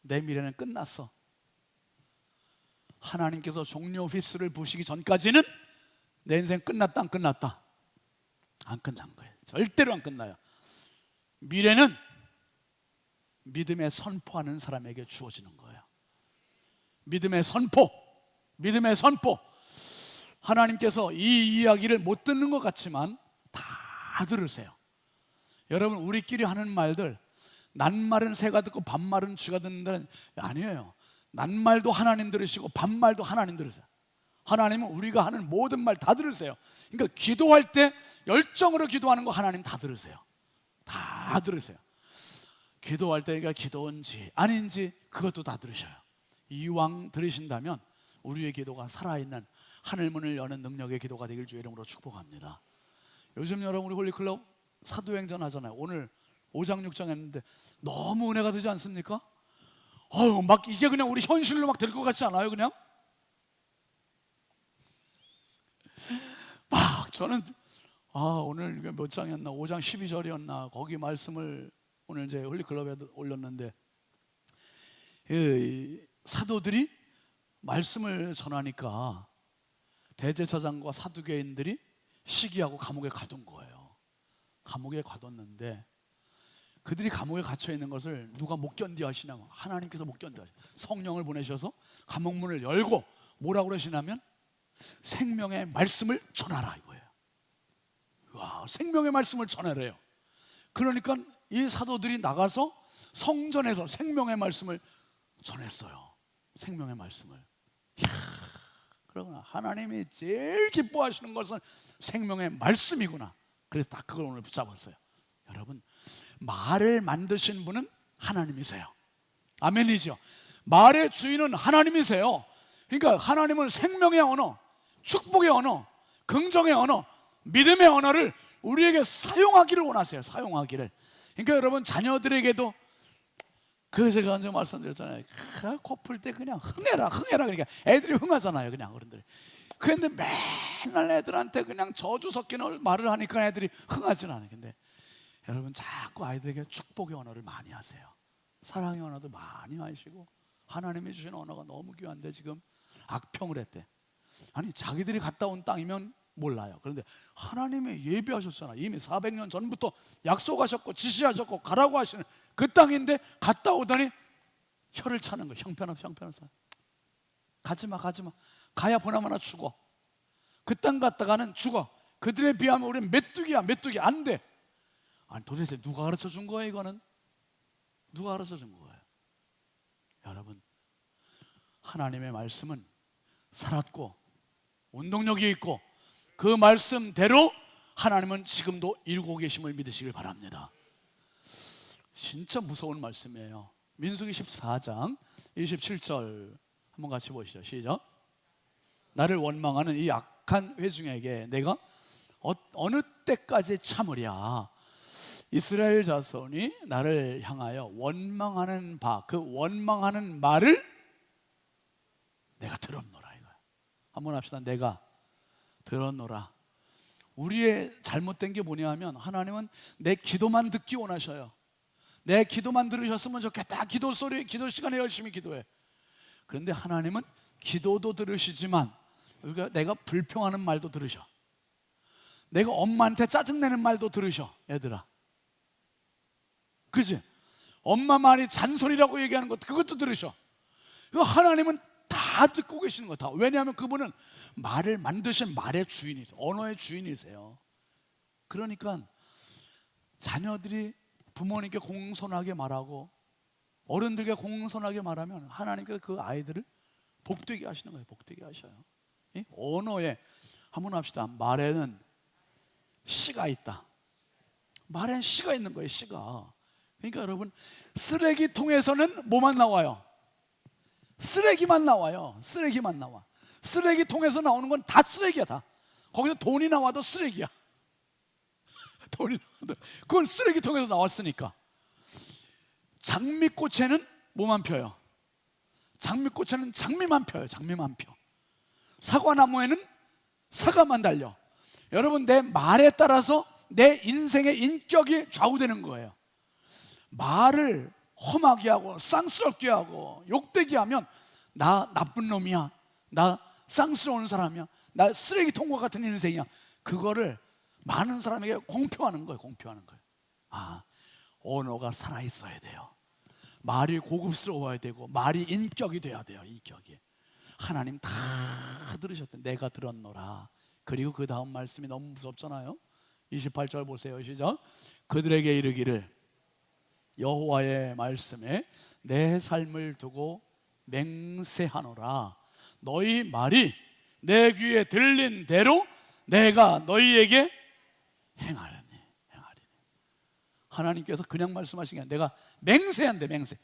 [SPEAKER 1] 내 미래는 끝났어. 하나님께서 종료 휘스를 부시기 전까지는 내 인생 끝났다 안 끝났다? 안 끝난 거예요. 절대로 안 끝나요. 미래는 믿음의 선포하는 사람에게 주어지는 거예요. 믿음의 선포, 믿음의 선포. 하나님께서 이 이야기를 못 듣는 것 같지만 다 들으세요. 여러분 우리끼리 하는 말들 낱말은 새가 듣고 반말은 쥐가 듣는 데는 아니에요. 낱말도 하나님 들으시고 반말도 하나님 들으세요. 하나님은 우리가 하는 모든 말 다 들으세요. 그러니까 기도할 때 열정으로 기도하는 거 하나님 다 들으세요. 다 들으세요. 기도할 때가 기도인지 아닌지 그것도 다 들으셔요. 이왕 들으신다면 우리의 기도가 살아있는 하늘문을 여는 능력의 기도가 되길 주의 이름으로 축복합니다. 요즘 여러분 우리 홀리클럽 사도행전 하잖아요. 오늘 5장 6장 했는데 너무 은혜가 되지 않습니까? 막 이게 그냥 우리 현실로 막 될 것 같지 않아요? 그냥 막 저는 오늘 이게 몇 장이었나 5장 12절이었나 거기 말씀을 오늘 이제 홀리클럽에 올렸는데 사도들이 말씀을 전하니까 대제사장과 사두개인들이 시기하고 감옥에 가둔 거예요. 감옥에 가뒀는데 그들이 감옥에 갇혀 있는 것을 누가 못 견디 하시냐고 하나님께서 못 견디 하시고 성령을 보내셔서 감옥문을 열고 뭐라고 그러시냐면 생명의 말씀을 전하라 이거예요. 와, 생명의 말씀을 전하래요. 그러니까 이 사도들이 나가서 성전에서 생명의 말씀을 전했어요. 생명의 말씀을. 그러구나. 하나님이 제일 기뻐하시는 것은 생명의 말씀이구나. 그래서 딱 그걸 오늘 붙잡았어요. 여러분 말을 만드신 분은 하나님이세요. 아멘이죠. 말의 주인은 하나님이세요. 그러니까 하나님은 생명의 언어, 축복의 언어, 긍정의 언어, 믿음의 언어를 우리에게 사용하기를 원하세요. 사용하기를. 그러니까 여러분 자녀들에게도 그래서 제가 먼저 말씀드렸잖아요. 코 풀 때 그냥 흥해라 그러니까 애들이 흥하잖아요. 그냥 어른들이. 그런데 맨날 애들한테 그냥 저주 섞이는 말을 하니까 애들이 흥하지는 않아요. 근데 여러분 자꾸 아이들에게 축복의 언어를 많이 하세요. 사랑의 언어도 많이 하시고 하나님이 주신 언어가 너무 귀한데 지금 악평을 했대. 아니 자기들이 갔다 온 땅이면 몰라요. 그런데 하나님이 예비하셨잖아. 이미 400년 전부터 약속하셨고 지시하셨고 가라고 하시는 그 땅인데 갔다 오더니 혀를 차는 거예요. 형편없어. 가지마. 가야 보나마나 죽어. 그 땅 갔다가는 죽어. 그들에 비하면 우리는 메뚜기야. 안 돼. 아니 도대체 누가 가르쳐 준 거예요? 이거는 누가 가르쳐 준 거예요? 여러분, 하나님의 말씀은 살았고 운동력이 있고 그 말씀대로 하나님은 지금도 이루고 계심을 믿으시길 바랍니다. 진짜 무서운 말씀이에요. 민수기 14장 27절 한번 같이 보시죠. 시작. 나를 원망하는 이 악한 회중에게 내가 어느 때까지 참으랴. 이스라엘 자손이 나를 향하여 원망하는 바, 그 원망하는 말을 내가 들었노라. 이거야. 한번 합시다. 내가 들었노라. 우리의 잘못된 게 뭐냐 하면 하나님은 내 기도만 듣기 원하셔요. 내 기도만 들으셨으면 좋겠다. 기도 시간에 열심히 기도해. 그런데 하나님은 기도도 들으시지만 내가 불평하는 말도 들으셔. 내가 엄마한테 짜증내는 말도 들으셔. 얘들아, 그지? 엄마 말이 잔소리라고 얘기하는 것, 그것도 들으셔. 하나님은 다 듣고 계시는 거다. 왜냐하면 그분은 말을 만드신 말의 주인이세요. 언어의 주인이세요. 그러니까 자녀들이 부모님께 공손하게 말하고 어른들께 공손하게 말하면 하나님께서 그 아이들을 복되게 하시는 거예요. 복되게 하셔요. 이 언어에 한번 합시다. 말에는 씨가 있다. 말에는 씨가 있는 거예요. 씨가. 그러니까 여러분, 쓰레기통에서는 뭐만 나와요? 쓰레기만 나와요. 쓰레기만 나와. 쓰레기통에서 나오는 건 다 쓰레기야. 다. 거기서 돈이 나와도 쓰레기야. 돈이 나와도 그건 쓰레기통에서 나왔으니까. 장미꽃에는 뭐만 펴요? 장미꽃에는 장미만 펴요. 장미만 펴. 사과나무에는 사과만 달려. 여러분, 내 말에 따라서 내 인생의 인격이 좌우되는 거예요. 말을 험하게 하고 쌍스럽게 하고 욕되게 하면 나 나쁜 놈이야, 나 쌍스러운 사람이야, 나 쓰레기통과 같은 인생이야. 그거를 많은 사람에게 공표하는 거예요. 공표하는 거예요. 아, 언어가 살아있어야 돼요. 말이 고급스러워야 되고 말이 인격이 돼야 돼요. 인격이. 하나님 다 들으셨대. 내가 들었노라. 그리고 그 다음 말씀이 너무 무섭잖아요. 28절 보세요. 시작. 그들에게 이르기를 여호와의 말씀에 내 삶을 두고 맹세하노라. 너희 말이 내 귀에 들린 대로 내가 너희에게 행하리니. 하나님께서 그냥 말씀하신 게 아니라 내가 맹세한대. 맹세.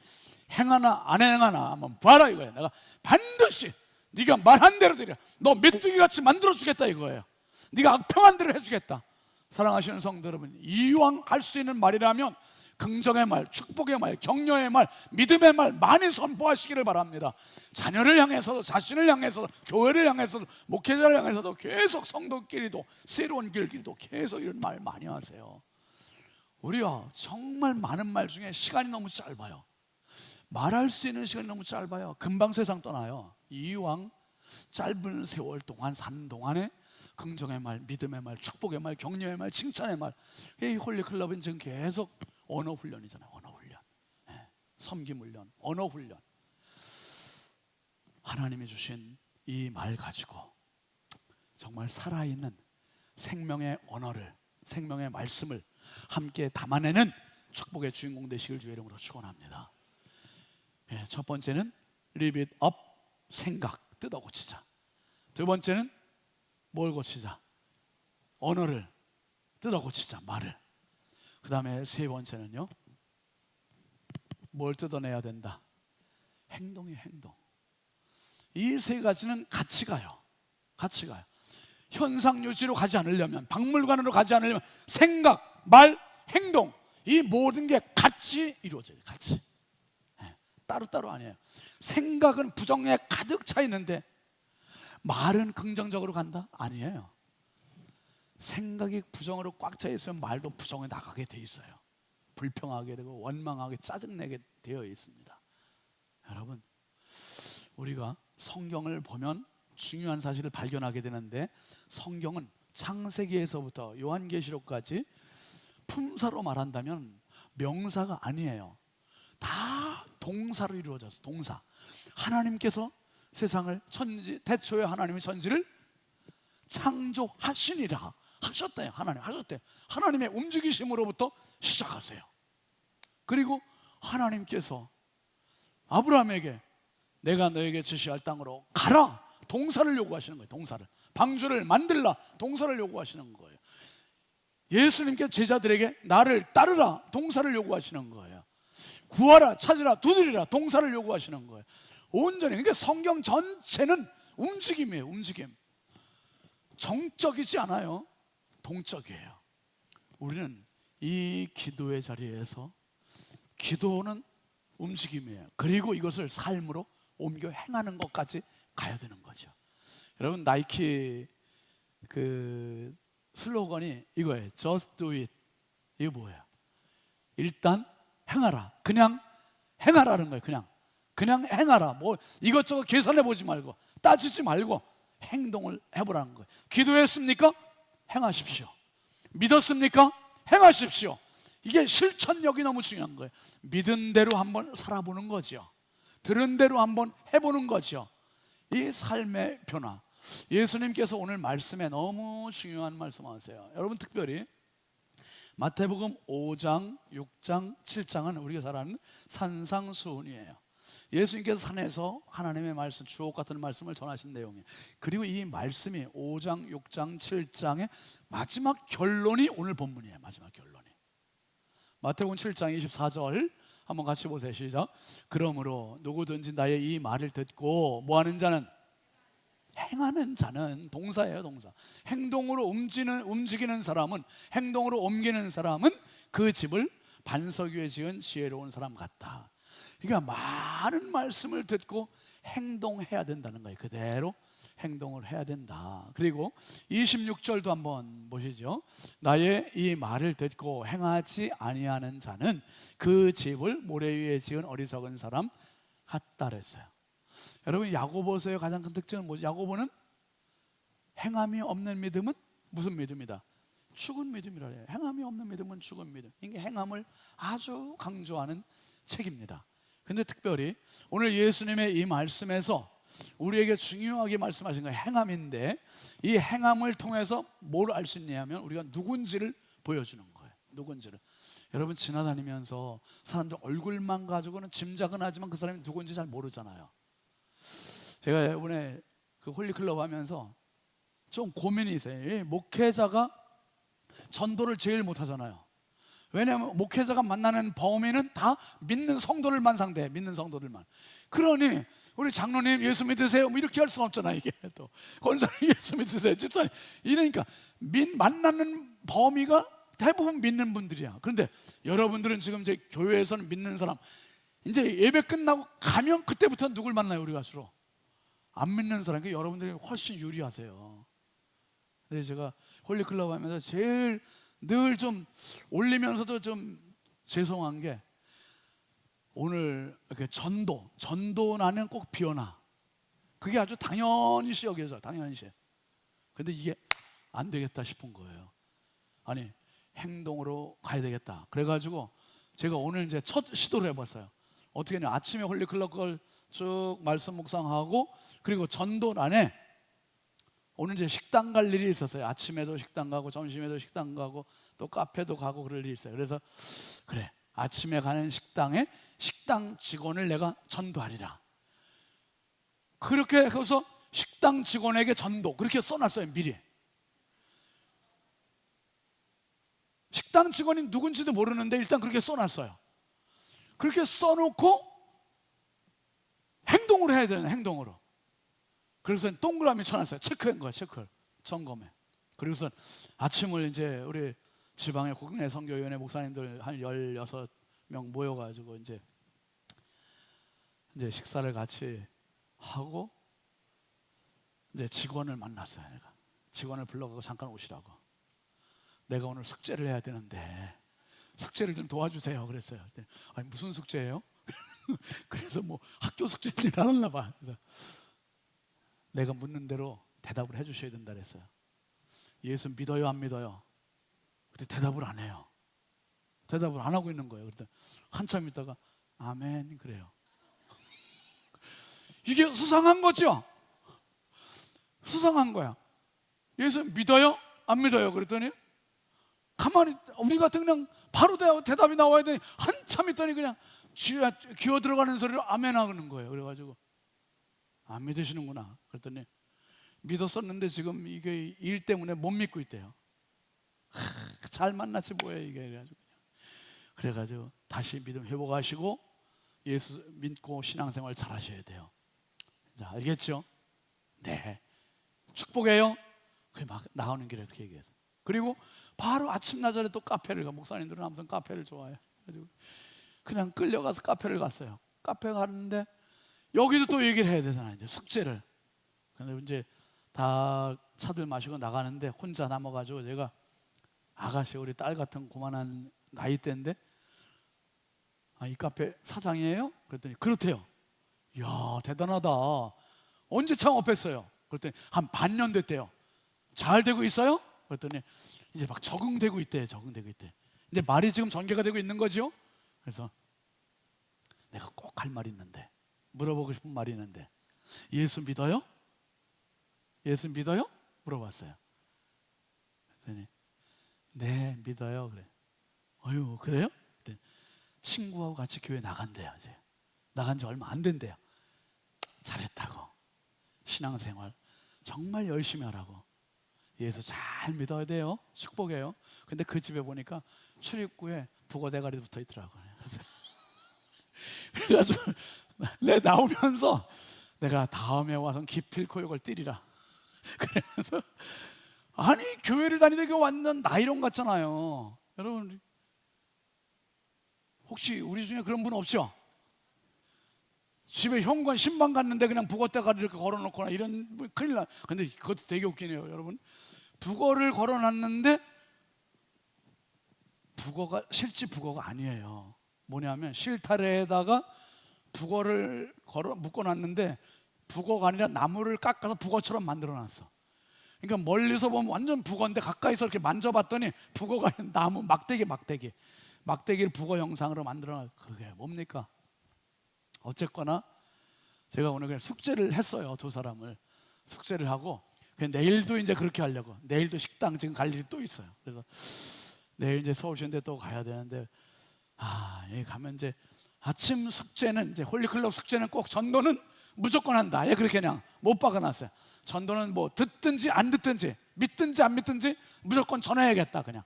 [SPEAKER 1] 행하나 안 행하나 한번 봐라 이거예요. 내가 반드시 네가 말한 대로 되리라. 너 메뚜기같이 만들어주겠다 이거예요. 네가 악평한 대로 해주겠다. 사랑하시는 성도 여러분, 이왕 할 수 있는 말이라면 긍정의 말, 축복의 말, 격려의 말, 믿음의 말 많이 선포하시기를 바랍니다. 자녀를 향해서도, 자신을 향해서도, 교회를 향해서도, 목회자를 향해서도 계속 성도끼리도, 새로운 길끼리도 계속 이런 말 많이 하세요. 우리가 정말 많은 말 중에 시간이 너무 짧아요. 말할 수 있는 시간이 너무 짧아요. 금방 세상 떠나요. 이왕 짧은 세월 동안 사는 동안에 긍정의 말, 믿음의 말, 축복의 말, 격려의 말, 칭찬의 말. 이 홀리클럽은 지금 계속 언어 훈련이잖아요. 언어 훈련, 섬김 훈련, 언어 훈련. 하나님이 주신 이 말 가지고 정말 살아있는 생명의 언어를, 생명의 말씀을 함께 담아내는 축복의 주인공 되시길 주의 이름으로 축원합니다. 첫 번째는 live it up, 생각 뜯어 고치자. 두 번째는 뭘 고치자? 언어를 뜯어 고치자. 말을. 그 다음에 세 번째는요, 뭘 뜯어내야 된다? 행동이에요. 행동. 이 세 가지는 같이 가요. 같이 가요. 현상 유지로 가지 않으려면, 박물관으로 가지 않으려면 생각, 말, 행동, 이 모든 게 같이 이루어져요. 같이. 따로따로 아니에요. 생각은 부정에 가득 차 있는데 말은 긍정적으로 간다? 아니에요. 생각이 부정으로 꽉 차 있으면 말도 부정에 나가게 돼 있어요. 불평하게 되고 원망하게 짜증내게 되어 있습니다. 여러분, 우리가 성경을 보면 중요한 사실을 발견하게 되는데, 성경은 창세기에서부터 요한계시록까지 품사로 말한다면 명사가 아니에요. 다 동사로 이루어졌어. 동사. 하나님께서 세상을 태초에 하나님이 천지를 창조하시니라 하셨대요. 하나님 하셨대요. 하나님의 움직이심으로부터 시작하세요. 그리고 하나님께서 아브라함에게 내가 너에게 지시할 땅으로 가라, 동사를 요구하시는 거예요. 동사를. 방주를 만들라, 동사를 요구하시는 거예요. 예수님께 제자들에게 나를 따르라, 동사를 요구하시는 거예요. 구하라, 찾으라, 두드리라, 동사를 요구하시는 거예요. 온전히. 그러니까 성경 전체는 움직임이에요. 움직임. 정적이지 않아요. 동적이에요. 우리는 이 기도의 자리에서, 기도는 움직임이에요. 그리고 이것을 삶으로 옮겨 행하는 것까지 가야 되는 거죠. 여러분, 나이키 그 슬로건이 이거예요. Just do it. 이게 뭐예요? 일단 행하라. 그냥 행하라는 거예요. 그냥 행하라. 뭐 이것저것 계산해 보지 말고, 따지지 말고 행동을 해보라는 거예요. 기도했습니까? 행하십시오. 믿었습니까? 행하십시오. 이게 실천력이 너무 중요한 거예요. 믿은 대로 한번 살아보는 거죠. 들은 대로 한번 해보는 거죠. 이 삶의 변화. 예수님께서 오늘 말씀에 너무 중요한 말씀하세요. 여러분, 특별히 마태복음 5장, 6장, 7장은 우리가 잘 아는 산상수훈이에요. 예수님께서 산에서 하나님의 말씀, 주옥 같은 말씀을 전하신 내용이에요. 그리고 이 말씀이 5장, 6장, 7장의 마지막 결론이 오늘 본문이에요. 마지막 결론이. 마태복음 7장 24절 한번 같이 보세요. 시작. 그러므로 누구든지 나의 이 말을 듣고 뭐하는 자는, 행하는 자는, 동사예요. 동사. 행동으로 움직이는 사람은, 행동으로 옮기는 사람은 그 집을 반석 위에 지은 지혜로운 사람 같다. 그러니까 많은 말씀을 듣고 행동해야 된다는 거예요. 그대로 행동을 해야 된다. 그리고 26절도 한번 보시죠. 나의 이 말을 듣고 행하지 아니하는 자는 그 집을 모래 위에 지은 어리석은 사람 같다 그랬어요. 여러분, 야고보서의 가장 큰 특징은 뭐죠? 야고보는 행함이 없는 믿음은 무슨 믿음이다? 죽은 믿음이라 해요. 행함이 없는 믿음은 죽은 믿음. 이게 행함을 아주 강조하는 책입니다. 근데 특별히 오늘 예수님의 이 말씀에서 우리에게 중요하게 말씀하신 건 행함인데, 이 행함을 통해서 뭘 알 수 있냐면 우리가 누군지를 보여주는 거예요. 누군지를. 여러분, 지나다니면서 사람들 얼굴만 가지고는 짐작은 하지만 그 사람이 누군지 잘 모르잖아요. 제가 이번에 그 홀리클럽 하면서 좀 고민이 있어요. 목회자가 전도를 제일 못하잖아요. 왜냐하면 목회자가 만나는 범위는 다 믿는 성도들만 상대해. 믿는 성도들만. 그러니 우리 장로님 예수 믿으세요? 뭐 이렇게 할 수가 없잖아. 이게 또 권사님 예수 믿으세요? 집사님. 이러니까 만나는 범위가 대부분 믿는 분들이야. 그런데 여러분들은 지금 제 교회에서는 믿는 사람, 이제 예배 끝나고 가면 그때부터 누굴 만나요? 우리가 주로 안 믿는 사람. 그러니까 여러분들이 훨씬 유리하세요. 근데 제가 홀리클럽 하면서 제일 늘 좀 올리면서도 좀 죄송한 게, 오늘 이렇게 전도 나는 꼭 비워놔. 그게 아주 당연시 여겨져. 당연시. 근데 이게 안 되겠다 싶은 거예요. 아니, 행동으로 가야 되겠다. 그래가지고 제가 오늘 이제 첫 시도를 해봤어요. 어떻게 했냐, 아침에 홀리클럽 걸 쭉 말씀 묵상하고, 그리고 전도란에 오늘 이제 식당 갈 일이 있었어요. 아침에도 식당 가고 점심에도 식당 가고 또 카페도 가고 그럴 일이 있어요. 그래서 그래, 아침에 가는 식당에 식당 직원을 내가 전도하리라. 그렇게 해서 식당 직원에게 전도, 그렇게 써놨어요. 미리. 식당 직원이 누군지도 모르는데 일단 그렇게 써놨어요. 그렇게 써놓고 행동으로 해야 되는, 행동으로. 그래서 동그라미 쳐놨어요. 체크한 거야. 체크를 점검해. 그리고서 아침을 이제 우리 지방의 국내 선교위원회 목사님들 한 16명 모여가지고 이제 식사를 같이 하고, 이제 직원을 만났어요. 내가 직원을 불러가고 잠깐 오시라고. 내가 오늘 숙제를 해야 되는데 숙제를 좀 도와주세요. 그랬어요. 아니, 무슨 숙제예요? 그래서 뭐 학교 숙제인지 알았나 봐. 그래서 내가 묻는 대로 대답을 해주셔야 된다 그랬어요. 예수 믿어요, 안 믿어요? 근데 대답을 안 해요. 대답을 안 하고 있는 거예요. 그때 한참 있다가 아멘 그래요. 이게 수상한 거죠. 수상한 거야. 예수 믿어요? 안 믿어요? 그랬더니 가만히 우리 같은 그냥 바로 대답이 나와야 되니 한참 있더니 그냥 기어 들어가는 소리로 아멘 하는 거예요. 그래가지고 안 믿으시는구나. 그랬더니 믿었었는데 지금 이게 일 때문에 못 믿고 있대요. 잘 만났지 뭐야 이게. 그래가지고 다시 믿음 회복하시고 예수 믿고 신앙생활 잘 하셔야 돼요. 자, 알겠죠? 네, 축복해요. 그게 막 나오는 길에 그렇게 얘기해서. 그리고 바로 아침나절에 또 카페를 가. 목사님들은 아무튼 카페를 좋아해요. 그래가지고 그냥 끌려가서 카페를 갔어요. 카페 갔는데 여기도 또 얘기를 해야 되잖아요. 이제 숙제를. 근데 이제 다 차들 마시고 나가는데 혼자 남아가지고 제가 아가씨 우리 딸 같은 고만한 나이대인데 이 카페 사장이에요? 그랬더니 그렇대요. 이야 대단하다. 언제 창업했어요? 그랬더니 한 반년 됐대요. 잘 되고 있어요? 그랬더니 이제 막 적응되고 있대. 적응되고 있대. 이제 말이 지금 전개가 되고 있는 거죠. 그래서 내가 꼭 할 말이 있는데, 물어보고 싶은 말이 있는데, 예수 믿어요? 예수 믿어요? 물어봤어요. 그랬더니 네 믿어요. 그래. 어휴 그래요? 그랬더니 친구하고 같이 교회 나간대요. 이제 나간 지 얼마 안 된대요. 잘했다고. 신앙생활 정말 열심히 하라고. 예수 잘 믿어야 돼요. 축복해요. 근데 그 집에 보니까 출입구에 북어 대가리 붙어 있더라고요. 그래가지고 내 나오면서 내가 다음에 와서 기필코 이걸 때리라. 그러면서 아니 교회를 다니는데 이거 완전 나이론 같잖아요. 여러분 혹시 우리 중에 그런 분 없죠? 집에 현관 신방 갔는데 그냥 북어 대가리 이렇게 걸어놓거나 이런 큰일 나. 근데 그것도 되게 웃기네요, 여러분. 북어를 걸어놨는데 북어가 실제 북어가 아니에요. 뭐냐면 실타래에다가 북어를 묶어놨는데 북어가 아니라 나무를 깎아서 북어처럼 만들어놨어. 그러니까 멀리서 보면 완전 북어인데 가까이서 이렇게 만져봤더니 북어가 아니라 나무 막대기를 북어 형상으로 만들어놨. 그게 뭡니까? 어쨌거나 제가 오늘 그냥 숙제를 했어요. 두 사람을 숙제를 하고 내일도 이제 그렇게 하려고. 내일도 식당 지금 갈 일이 또 있어요. 그래서 내일 이제 서울시인데 또 가야 되는데 여기 가면 이제 아침 숙제는 이제 홀리클럽 숙제는 꼭 전도는 무조건 한다. 그렇게 그냥 못 박아놨어요. 전도는 뭐 듣든지 안 듣든지 믿든지 안 믿든지 무조건 전해야겠다 그냥.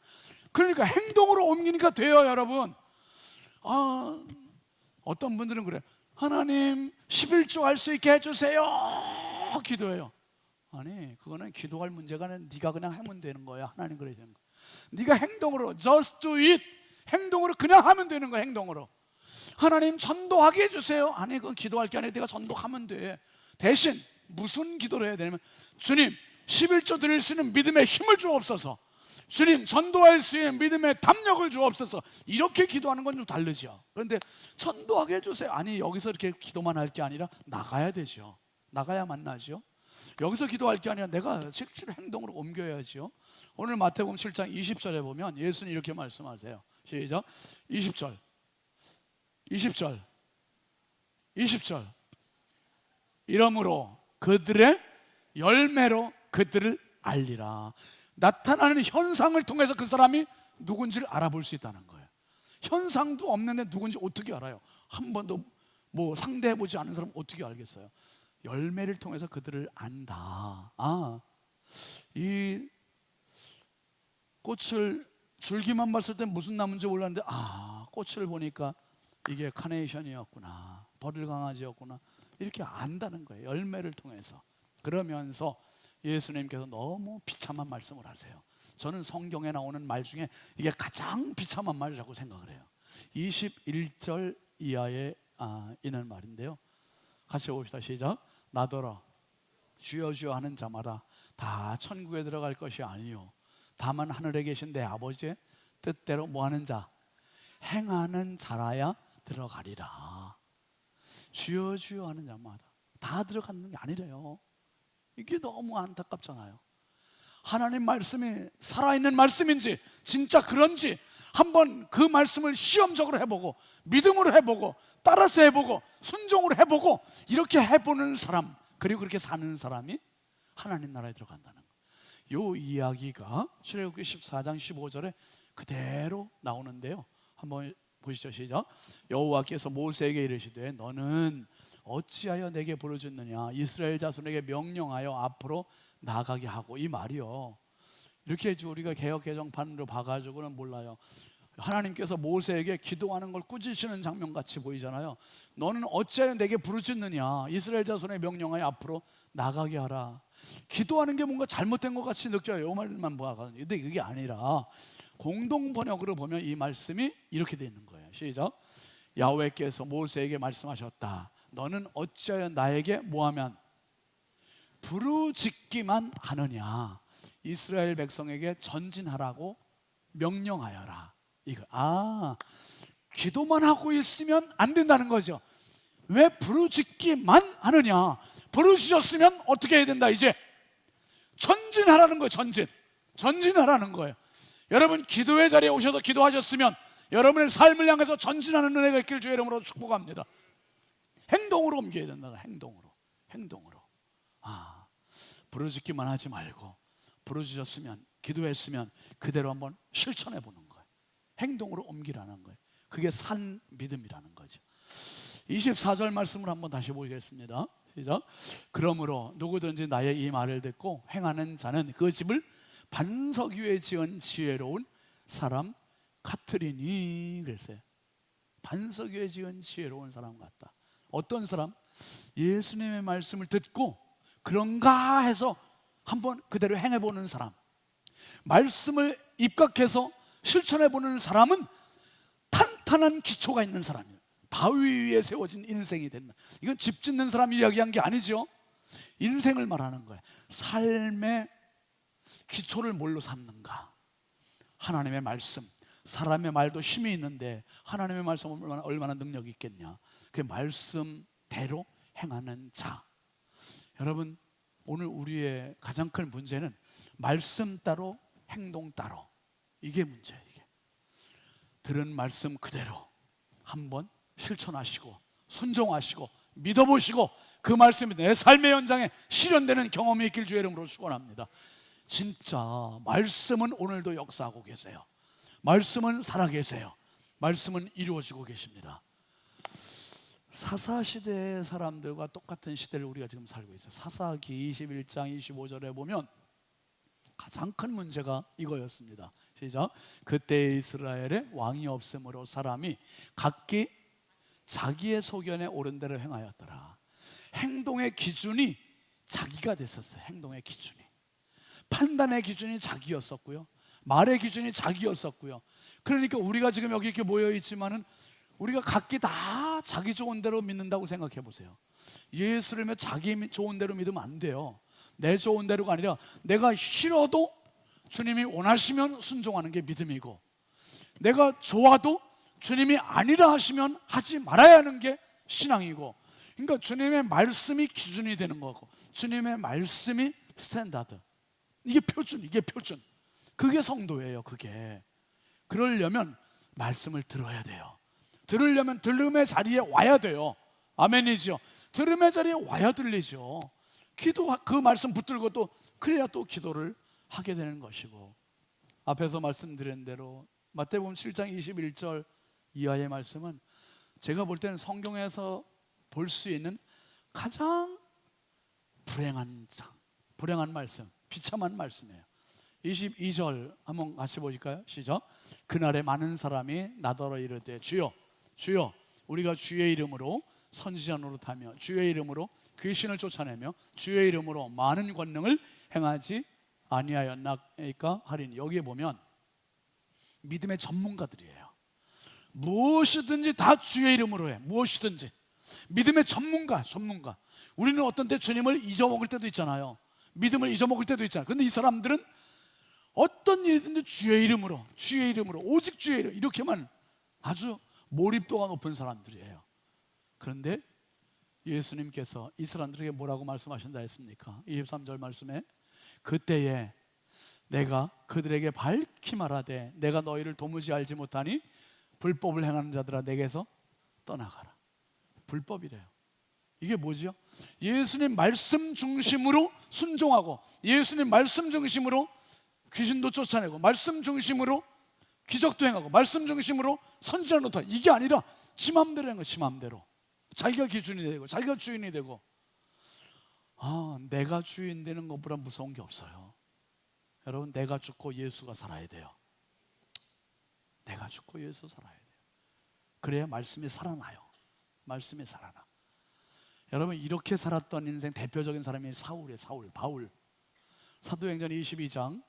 [SPEAKER 1] 그러니까 행동으로 옮기니까 돼요, 여러분. 어떤 분들은 그래. 하나님 11조 할 수 있게 해주세요. 기도해요. 아니 그거는 기도할 문제가 아니라 네가 그냥 하면 되는 거야. 하나님 그래야 되는 거야. 네가 행동으로 just do it. 행동으로 그냥 하면 되는 거야. 행동으로. 하나님 전도하게 해주세요. 아니 그건 기도할 게 아니라 네가 전도하면 돼. 대신 무슨 기도를 해야 되냐면 주님 11조 드릴 수 있는 믿음의 힘을 주옵소서. 주님 전도할 수 있는 믿음의 담력을 주옵소서. 이렇게 기도하는 건 좀 다르죠. 그런데 전도하게 해주세요. 아니 여기서 이렇게 기도만 할 게 아니라 나가야 되죠. 나가야 만나죠. 여기서 기도할 게 아니라 내가 실제로 행동으로 옮겨야지요. 오늘 마태복음 7장 20절에 보면 예수님 이렇게 말씀하세요. 시작. 20절 이러므로 그들의 열매로 그들을 알리라. 나타나는 현상을 통해서 그 사람이 누군지를 알아볼 수 있다는 거예요. 현상도 없는데 누군지 어떻게 알아요? 한 번도 뭐 상대해보지 않은 사람은 어떻게 알겠어요? 열매를 통해서 그들을 안다. 이 꽃을 줄기만 봤을 때 무슨 나무인지 몰랐는데 꽃을 보니까 이게 카네이션이었구나, 버들강아지였구나, 이렇게 안다는 거예요. 열매를 통해서. 그러면서 예수님께서 너무 비참한 말씀을 하세요. 저는 성경에 나오는 말 중에 이게 가장 비참한 말이라고 생각을 해요. 21절 이하에 있는 말인데요. 같이 봅시다. 시작. 나더러 주여 주여 하는 자마다 다 천국에 들어갈 것이 아니요 다만 하늘에 계신 내 아버지의 뜻대로 뭐하는 자? 행하는 자라야 들어가리라. 주여 주여 하는 자마다 다 들어가는 게 아니래요. 이게 너무 안타깝잖아요. 하나님 말씀이 살아있는 말씀인지 진짜 그런지 한번 그 말씀을 시험적으로 해보고 믿음으로 해보고 따라서 해보고 순종을 해보고 이렇게 해보는 사람, 그리고 그렇게 사는 사람이 하나님 나라에 들어간다는 거예요. 이 이야기가 출애굽기 14장 15절에 그대로 나오는데요, 한번 보시죠. 시작. 여호와께서 모세에게 이르시되 너는 어찌하여 내게 부르짖느냐, 이스라엘 자손에게 명령하여 앞으로 나가게 하고. 이 말이요, 이렇게 우리가 개역 개정판으로 봐가지고는 몰라요. 하나님께서 모세에게 기도하는 걸 꾸짖으시는 장면 같이 보이잖아요. 너는 어찌하여 내게 부르짖느냐, 이스라엘 자손의 명령하여 앞으로 나가게 하라. 기도하는 게 뭔가 잘못된 것 같이 느껴요. 이 말만 보아가지고. 근데 그게 아니라 공동 번역으로 보면 이 말씀이 이렇게 되어 있는 거예요. 시작. 야훼께서 모세에게 말씀하셨다. 너는 어찌하여 나에게 뭐하면 부르짖기만 하느냐, 이스라엘 백성에게 전진하라고 명령하여라. 이거 기도만 하고 있으면 안 된다는 거죠. 왜 부르짖기만 하느냐? 부르짖었으면 어떻게 해야 된다? 이제 전진하라는 거예요. 전진하라는 거예요. 여러분 기도의 자리에 오셔서 기도하셨으면 여러분의 삶을 향해서 전진하는 은혜가 있길 주의 이름으로 축복합니다. 행동으로 옮겨야 된다. 행동으로. 부르짖기만 하지 말고 부르짖었으면, 기도했으면 그대로 한번 실천해 보는 거예요. 행동으로 옮기라는 거예요. 그게 산 믿음이라는 거죠. 24절 말씀을 한번 다시 보겠습니다. 시작. 그러므로 누구든지 나의 이 말을 듣고 행하는 자는 그 집을 반석 위에 지은 지혜로운 사람 같으리니. 그랬어요. 반석 위에 지은 지혜로운 사람 같다. 어떤 사람? 예수님의 말씀을 듣고 그런가 해서 한번 그대로 행해보는 사람, 말씀을 입각해서 실천해보는 사람은 탄탄한 기초가 있는 사람이에요. 바위 위에 세워진 인생이 된다. 이건 집 짓는 사람 이야기한 게 아니죠. 인생을 말하는 거예요. 삶의 기초를 뭘로 삼는가? 하나님의 말씀. 사람의 말도 힘이 있는데 하나님의 말씀은 얼마나 능력이 있겠냐. 그 말씀대로 행하는 자. 여러분, 오늘 우리의 가장 큰 문제는 말씀 따로 행동 따로, 이게 문제예요. 이게 들은 말씀 그대로 한번 실천하시고 순종하시고 믿어보시고 그 말씀이 내 삶의 현장에 실현되는 경험이 있길 주의 이름으로 축원합니다. 진짜 말씀은 오늘도 역사하고 계세요. 말씀은 살아계세요. 말씀은 이루어지고 계십니다. 사사시대의 사람들과 똑같은 시대를 우리가 지금 살고 있어요. 사사기 21장 25절에 보면 가장 큰 문제가 이거였습니다. 시작. 그때 이스라엘에 왕이 없으므로 사람이 각기 자기의 소견에 옳은 대로 행하였더라. 행동의 기준이 자기가 됐었어요. 행동의 기준이, 판단의 기준이 자기였었고요, 말의 기준이 자기였었고요. 그러니까 우리가 지금 여기 이렇게 모여 있지만은 우리가 각기 다 자기 좋은 대로 믿는다고 생각해 보세요. 예수를 믿으면 자기 좋은 대로 믿으면 안 돼요. 내 좋은 대로가 아니라 내가 싫어도 주님이 원하시면 순종하는 게 믿음이고, 내가 좋아도 주님이 아니라 하시면 하지 말아야 하는 게 신앙이고, 그러니까 주님의 말씀이 기준이 되는 거고 주님의 말씀이 스탠다드, 이게 표준. 그게 성도예요. 그게. 그러려면 말씀을 들어야 돼요. 들으려면 들음의 자리에 와야 돼요. 아멘이죠. 들음의 자리에 와야 들리죠. 그 말씀 붙들고 또 그래야 또 기도를 하게 되는 것이고, 앞에서 말씀드린 대로 마태복음 7장 21절 이하의 말씀은 제가 볼 때는 성경에서 볼 수 있는 가장 불행한 말씀, 비참한 말씀이에요. 22절 한번 같이 보실까요? 시작. 그날에 많은 사람이 나더러 이르되 주여 주여 우리가 주의 이름으로 선지자 노릇하며 주의 이름으로 귀신을 쫓아내며 주의 이름으로 많은 권능을 행하지 아니하였나이까 하리니. 여기에 보면 믿음의 전문가들이에요. 무엇이든지 다 주의 이름으로 해. 무엇이든지. 믿음의 전문가. 우리는 어떤 때 주님을 잊어먹을 때도 있잖아요. 믿음을 잊어먹을 때도 있잖아요. 그런데 이 사람들은 어떤 일이든지 주의 이름으로 오직 주의 이름, 이렇게만 아주 몰입도가 높은 사람들이에요. 그런데 예수님께서 이 사람들에게 뭐라고 말씀하신다 했습니까? 23절 말씀에 그때에 내가 그들에게 밝히 말하되 내가 너희를 도무지 알지 못하니 불법을 행하는 자들아 내게서 떠나가라. 불법이래요. 이게 뭐지요? 예수님 말씀 중심으로 순종하고, 예수님 말씀 중심으로 귀신도 쫓아내고, 말씀 중심으로 기적도 행하고, 말씀 중심으로 선지자를 놓다. 이게 아니라 지 맘대로 하는 거예요. 지 맘대로. 자기가 기준이 되고, 자기가 주인이 되고. 내가 주인 되는 것보다 무서운 게 없어요. 여러분, 내가 죽고 예수가 살아야 돼요. 내가 죽고 예수 살아야 돼요. 그래야 말씀이 살아나요. 말씀이 살아나. 여러분, 이렇게 살았던 인생 대표적인 사람이 사울이에요. 바울. 사도행전 22장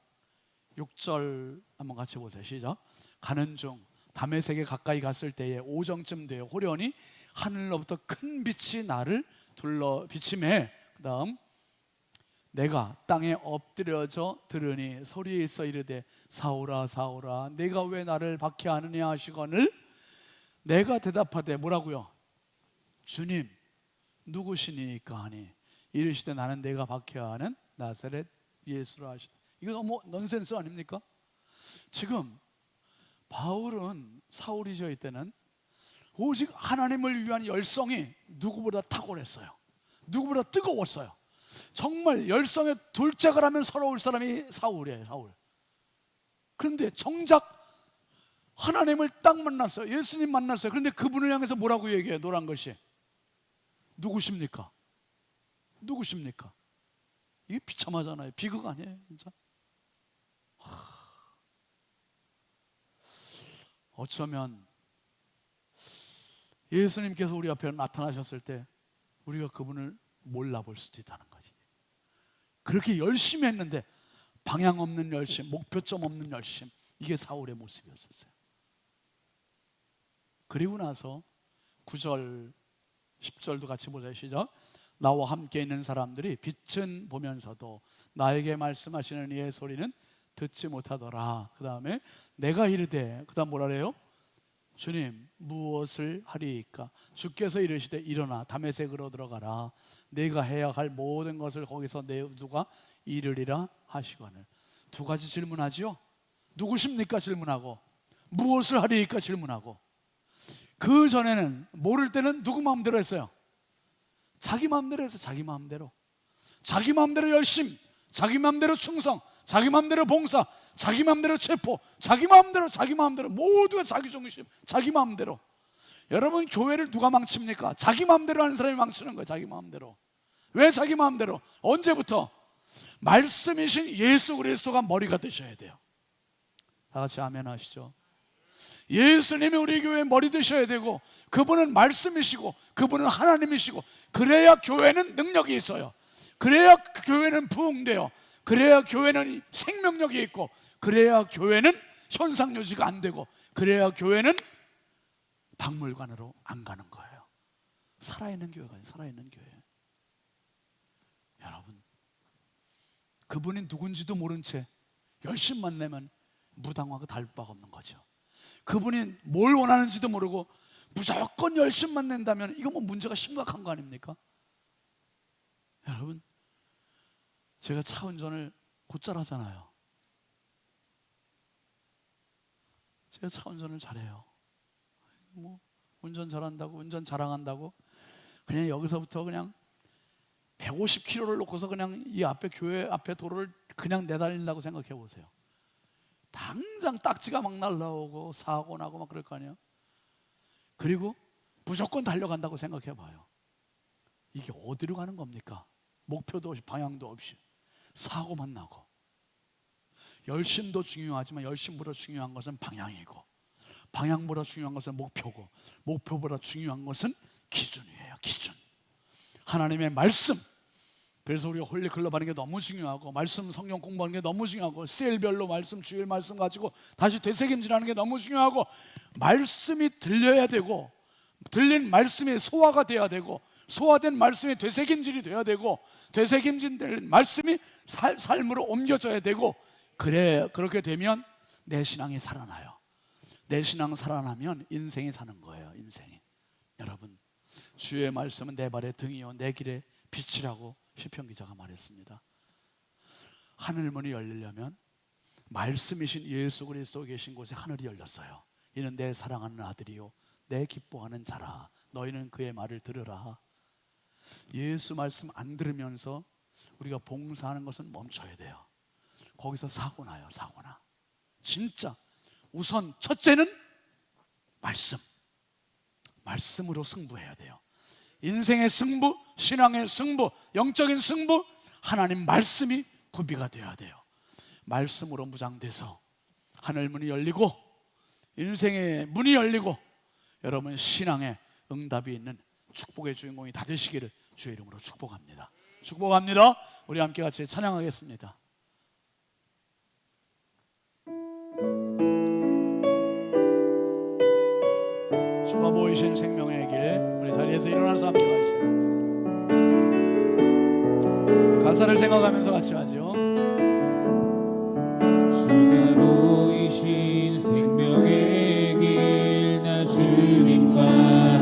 [SPEAKER 1] 6절 한번 같이 보세요. 시작. 가는 중 다메섹에 가까이 갔을 때에 오정쯤 되어 호련히 하늘로부터 큰 빛이 나를 둘러 비침해. 그 다음, 내가 땅에 엎드려져 들으니 소리에 있어 이르되 사울아 사울아 내가 왜 나를 박해하느냐 하시거늘 내가 대답하되 뭐라고요? 주님 누구시니까 하니 이르시되 나는 내가 박해하는 나사렛 예수라 하시다. 이거 너무 넌센스 아닙니까? 지금 바울은, 사울이죠 이때는, 오직 하나님을 위한 열성이 누구보다 탁월했어요. 누구보다 뜨거웠어요. 정말 열성의 돌짝을 하면 서러울 사람이 사울이에요. 사울. 그런데 정작 하나님을 딱 만났어요. 예수님 만났어요. 그런데 그분을 향해서 뭐라고 얘기해요? 노란 것이 누구십니까? 누구십니까? 이게 비참하잖아요. 비극 아니에요 진짜? 어쩌면 예수님께서 우리 앞에 나타나셨을 때 우리가 그분을 몰라볼 수도 있다는 거지. 그렇게 열심히 했는데 방향 없는 열심, 목표점 없는 열심, 이게 사울의 모습이었어요. 그리고 나서 9절 10절도 같이 보자. 시작. 나와 함께 있는 사람들이 빛은 보면서도 나에게 말씀하시는 이의 소리는 듣지 못하더라. 그 다음에 내가 이르되, 그 다음 뭐라 그래요? 주님 무엇을 하리이까? 주께서 이르시되 일어나 다메섹으로 들어가라. 내가 해야 할 모든 것을 거기서 누가 이르리라 하시거늘. 두 가지 질문하지요. 누구십니까? 질문하고 무엇을 하리이까? 질문하고. 그 전에는 모를 때는 누구 마음대로 했어요? 자기 마음대로 했어요. 자기 마음대로. 자기 마음대로 열심, 자기 마음대로 충성, 자기 마음대로 봉사, 자기 마음대로 체포, 자기 마음대로 모두가 자기 중심, 자기 마음대로. 여러분, 교회를 누가 망칩니까? 자기 마음대로 하는 사람이 망치는 거예요. 자기 마음대로. 왜 자기 마음대로? 언제부터? 말씀이신 예수 그리스도가 머리가 되셔야 돼요. 다 같이 아멘 하시죠. 예수님이 우리 교회의 머리 되셔야 되고, 그분은 말씀이시고 그분은 하나님이시고, 그래야 교회는 능력이 있어요. 그래야 교회는 부흥돼요. 그래야 교회는 생명력이 있고, 그래야 교회는 현상 유지가 안 되고, 그래야 교회는 박물관으로 안 가는 거예요. 살아있는 교회가 살아있는 교회. 여러분, 그분이 누군지도 모른 채 열심만 내면 무당하고 다를 바가 없는 거죠. 그분이 뭘 원하는지도 모르고 무조건 열심만 낸다면 이거 뭐 문제가 심각한 거 아닙니까? 여러분, 제가 차 운전을 곧잘 하잖아요. 제가 차 운전을 잘해요. 뭐 운전 잘한다고, 운전 자랑한다고 그냥 여기서부터 그냥 150km를 놓고서 그냥 이 앞에 교회 앞에 도로를 그냥 내달린다고 생각해 보세요. 당장 딱지가 막 날라오고 사고 나고 막 그럴 거 아니에요. 그리고 무조건 달려간다고 생각해 봐요. 이게 어디로 가는 겁니까? 목표도 없이 방향도 없이 사고만 나고. 열심도 중요하지만 열심보다 중요한 것은 방향이고, 방향보다 중요한 것은 목표고, 목표보다 중요한 것은 기준이에요. 기준. 하나님의 말씀. 그래서 우리가 홀리클럽 하는 게 너무 중요하고, 말씀 성경 공부하는 게 너무 중요하고, 셀별로 말씀, 주일 말씀 가지고 다시 되새김질하는 게 너무 중요하고, 말씀이 들려야 되고, 들린 말씀이 소화가 돼야 되고, 소화된 말씀이 되새김질이 돼야 되고, 되새김질된 말씀이 삶으로 옮겨져야 되고, 그렇게 되면 내 신앙이 살아나요. 내 신앙 살아나면 인생이 사는 거예요. 인생이. 여러분, 주의 말씀은 내 발의 등이요 내 길의 빛이라고 시편 기자가 말했습니다. 하늘문이 열리려면 말씀이신 예수 그리스도 계신 곳에 하늘이 열렸어요. 이는 내 사랑하는 아들이요 내 기뻐하는 자라. 너희는 그의 말을 들으라. 예수 말씀 안 들으면서 우리가 봉사하는 것은 멈춰야 돼요. 거기서 사고 나요. 사고나. 진짜 우선 첫째는 말씀으로 승부해야 돼요. 인생의 승부, 신앙의 승부, 영적인 승부, 하나님 말씀이 구비가 되어야 돼요. 말씀으로 무장돼서 하늘 문이 열리고 인생의 문이 열리고 여러분 신앙의 응답이 있는 축복의 주인공이 다 되시기를 주의 이름으로 축복합니다. 축복합니다. 우리 함께 같이 찬양하겠습니다. 주가 보이신 생명의 길, 우리 자리에서 일어나서 함께 가겠습니다. 가사를 생각하면서 같이 하죠.
[SPEAKER 2] 주가 보이신 생명의 길, 나 주님과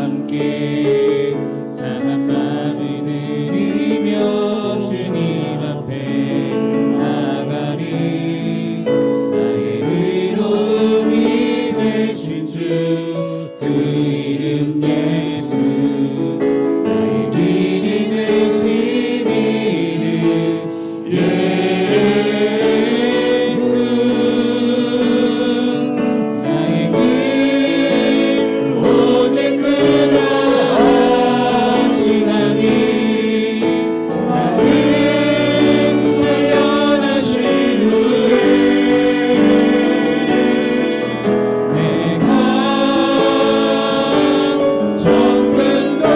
[SPEAKER 2] 함께 상한 마음을 들이며 주님 앞에 나가리. 나의 의로움이 되신 주 그 이름 예수, 나의 길이 되신 이름 예수. 나의 길 오직 그가 하시나니 나를 발견하신 후에 내가 정금같이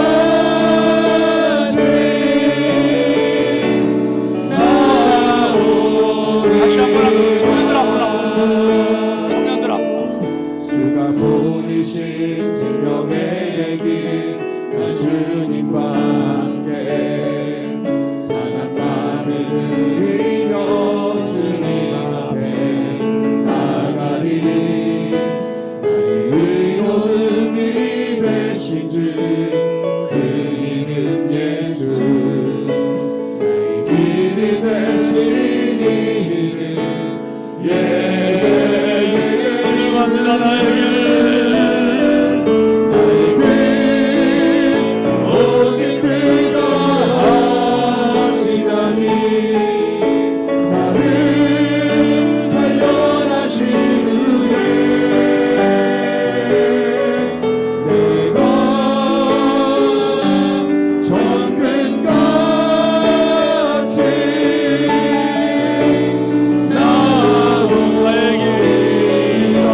[SPEAKER 1] 다시 한번 청년들 앞으로 나오세요. 청년들 앞으로.
[SPEAKER 2] 주가 보이신 생명의 길, 나 주님과 함께 상한 마음을 들이며 주님 앞에 나가리. 나의 의로움이 되신 주 그 이름 예수, 나의 길이 되신 이름
[SPEAKER 1] 찬양합니다. 나의 길.
[SPEAKER 2] 나의 길 오직 그가 하시나니 나를 발견하신 후에 내가 정금같이 나오리라.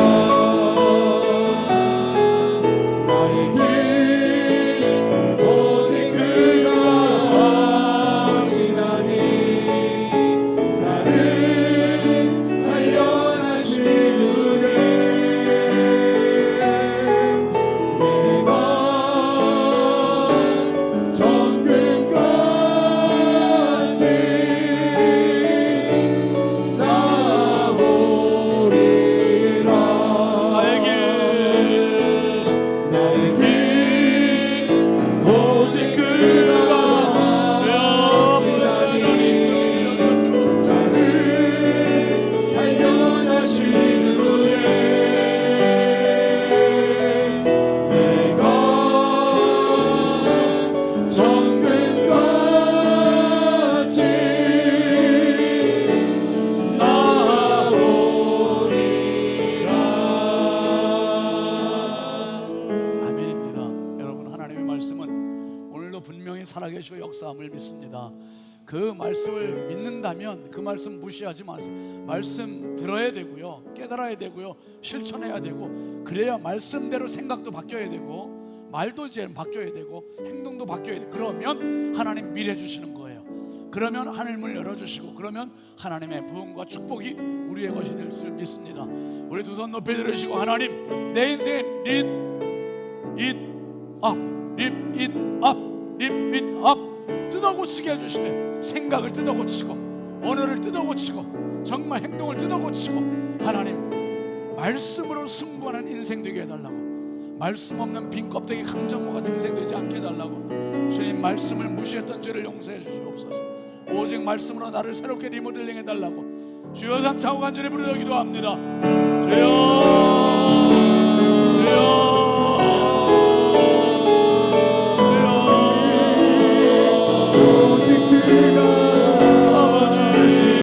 [SPEAKER 2] 나의 길 오직 그가 하시나니 나를 발견하신 후에 내가 정금같이 나오리라.
[SPEAKER 1] 나의 길.
[SPEAKER 2] 나의 길 오직 그가 하시나니 나를 발견하신 후에 내가 정금같이 나오리라.
[SPEAKER 1] 아멘입니다. 여러분, 하나님의 말씀은 오늘도 분명히 살아계시고 역사함을 믿습니다. 그 말씀을 믿는다면 그 말씀 무시하지 마세요. 말씀 들어야 되고요, 깨달아야 되고요, 실천해야 되고, 그래야 말씀대로 생각도 바뀌어야 되고 말도 이제 바뀌어야 되고 행동도 바뀌어야 돼. 그러면 하나님 미래 주시는 거예요. 그러면 하늘문을 열어주시고, 그러면 하나님의 부흥과 축복이 우리의 것이 될 줄 믿습니다. 우리 두 손 높이 들으시고, 하나님, 내 인생에 립잇앞 뜯어고치게 해주시되, 생각을 뜯어고치고 언어를 뜯어고치고 정말 행동을 뜯어고치고 하나님 말씀으로 승부하는 인생 되게 해달라고, 말씀 없는 빈 껍데기 강정모 같은 인생 되지 않게 해달라고. 주님, 말씀을 무시했던 죄를 용서해 주시옵소서. 오직 말씀으로 나를 새롭게 리모델링 해달라고 주여 삼차고 간절히 부르짖어 기도합니다. 주여, 주여.
[SPEAKER 2] 오직 그가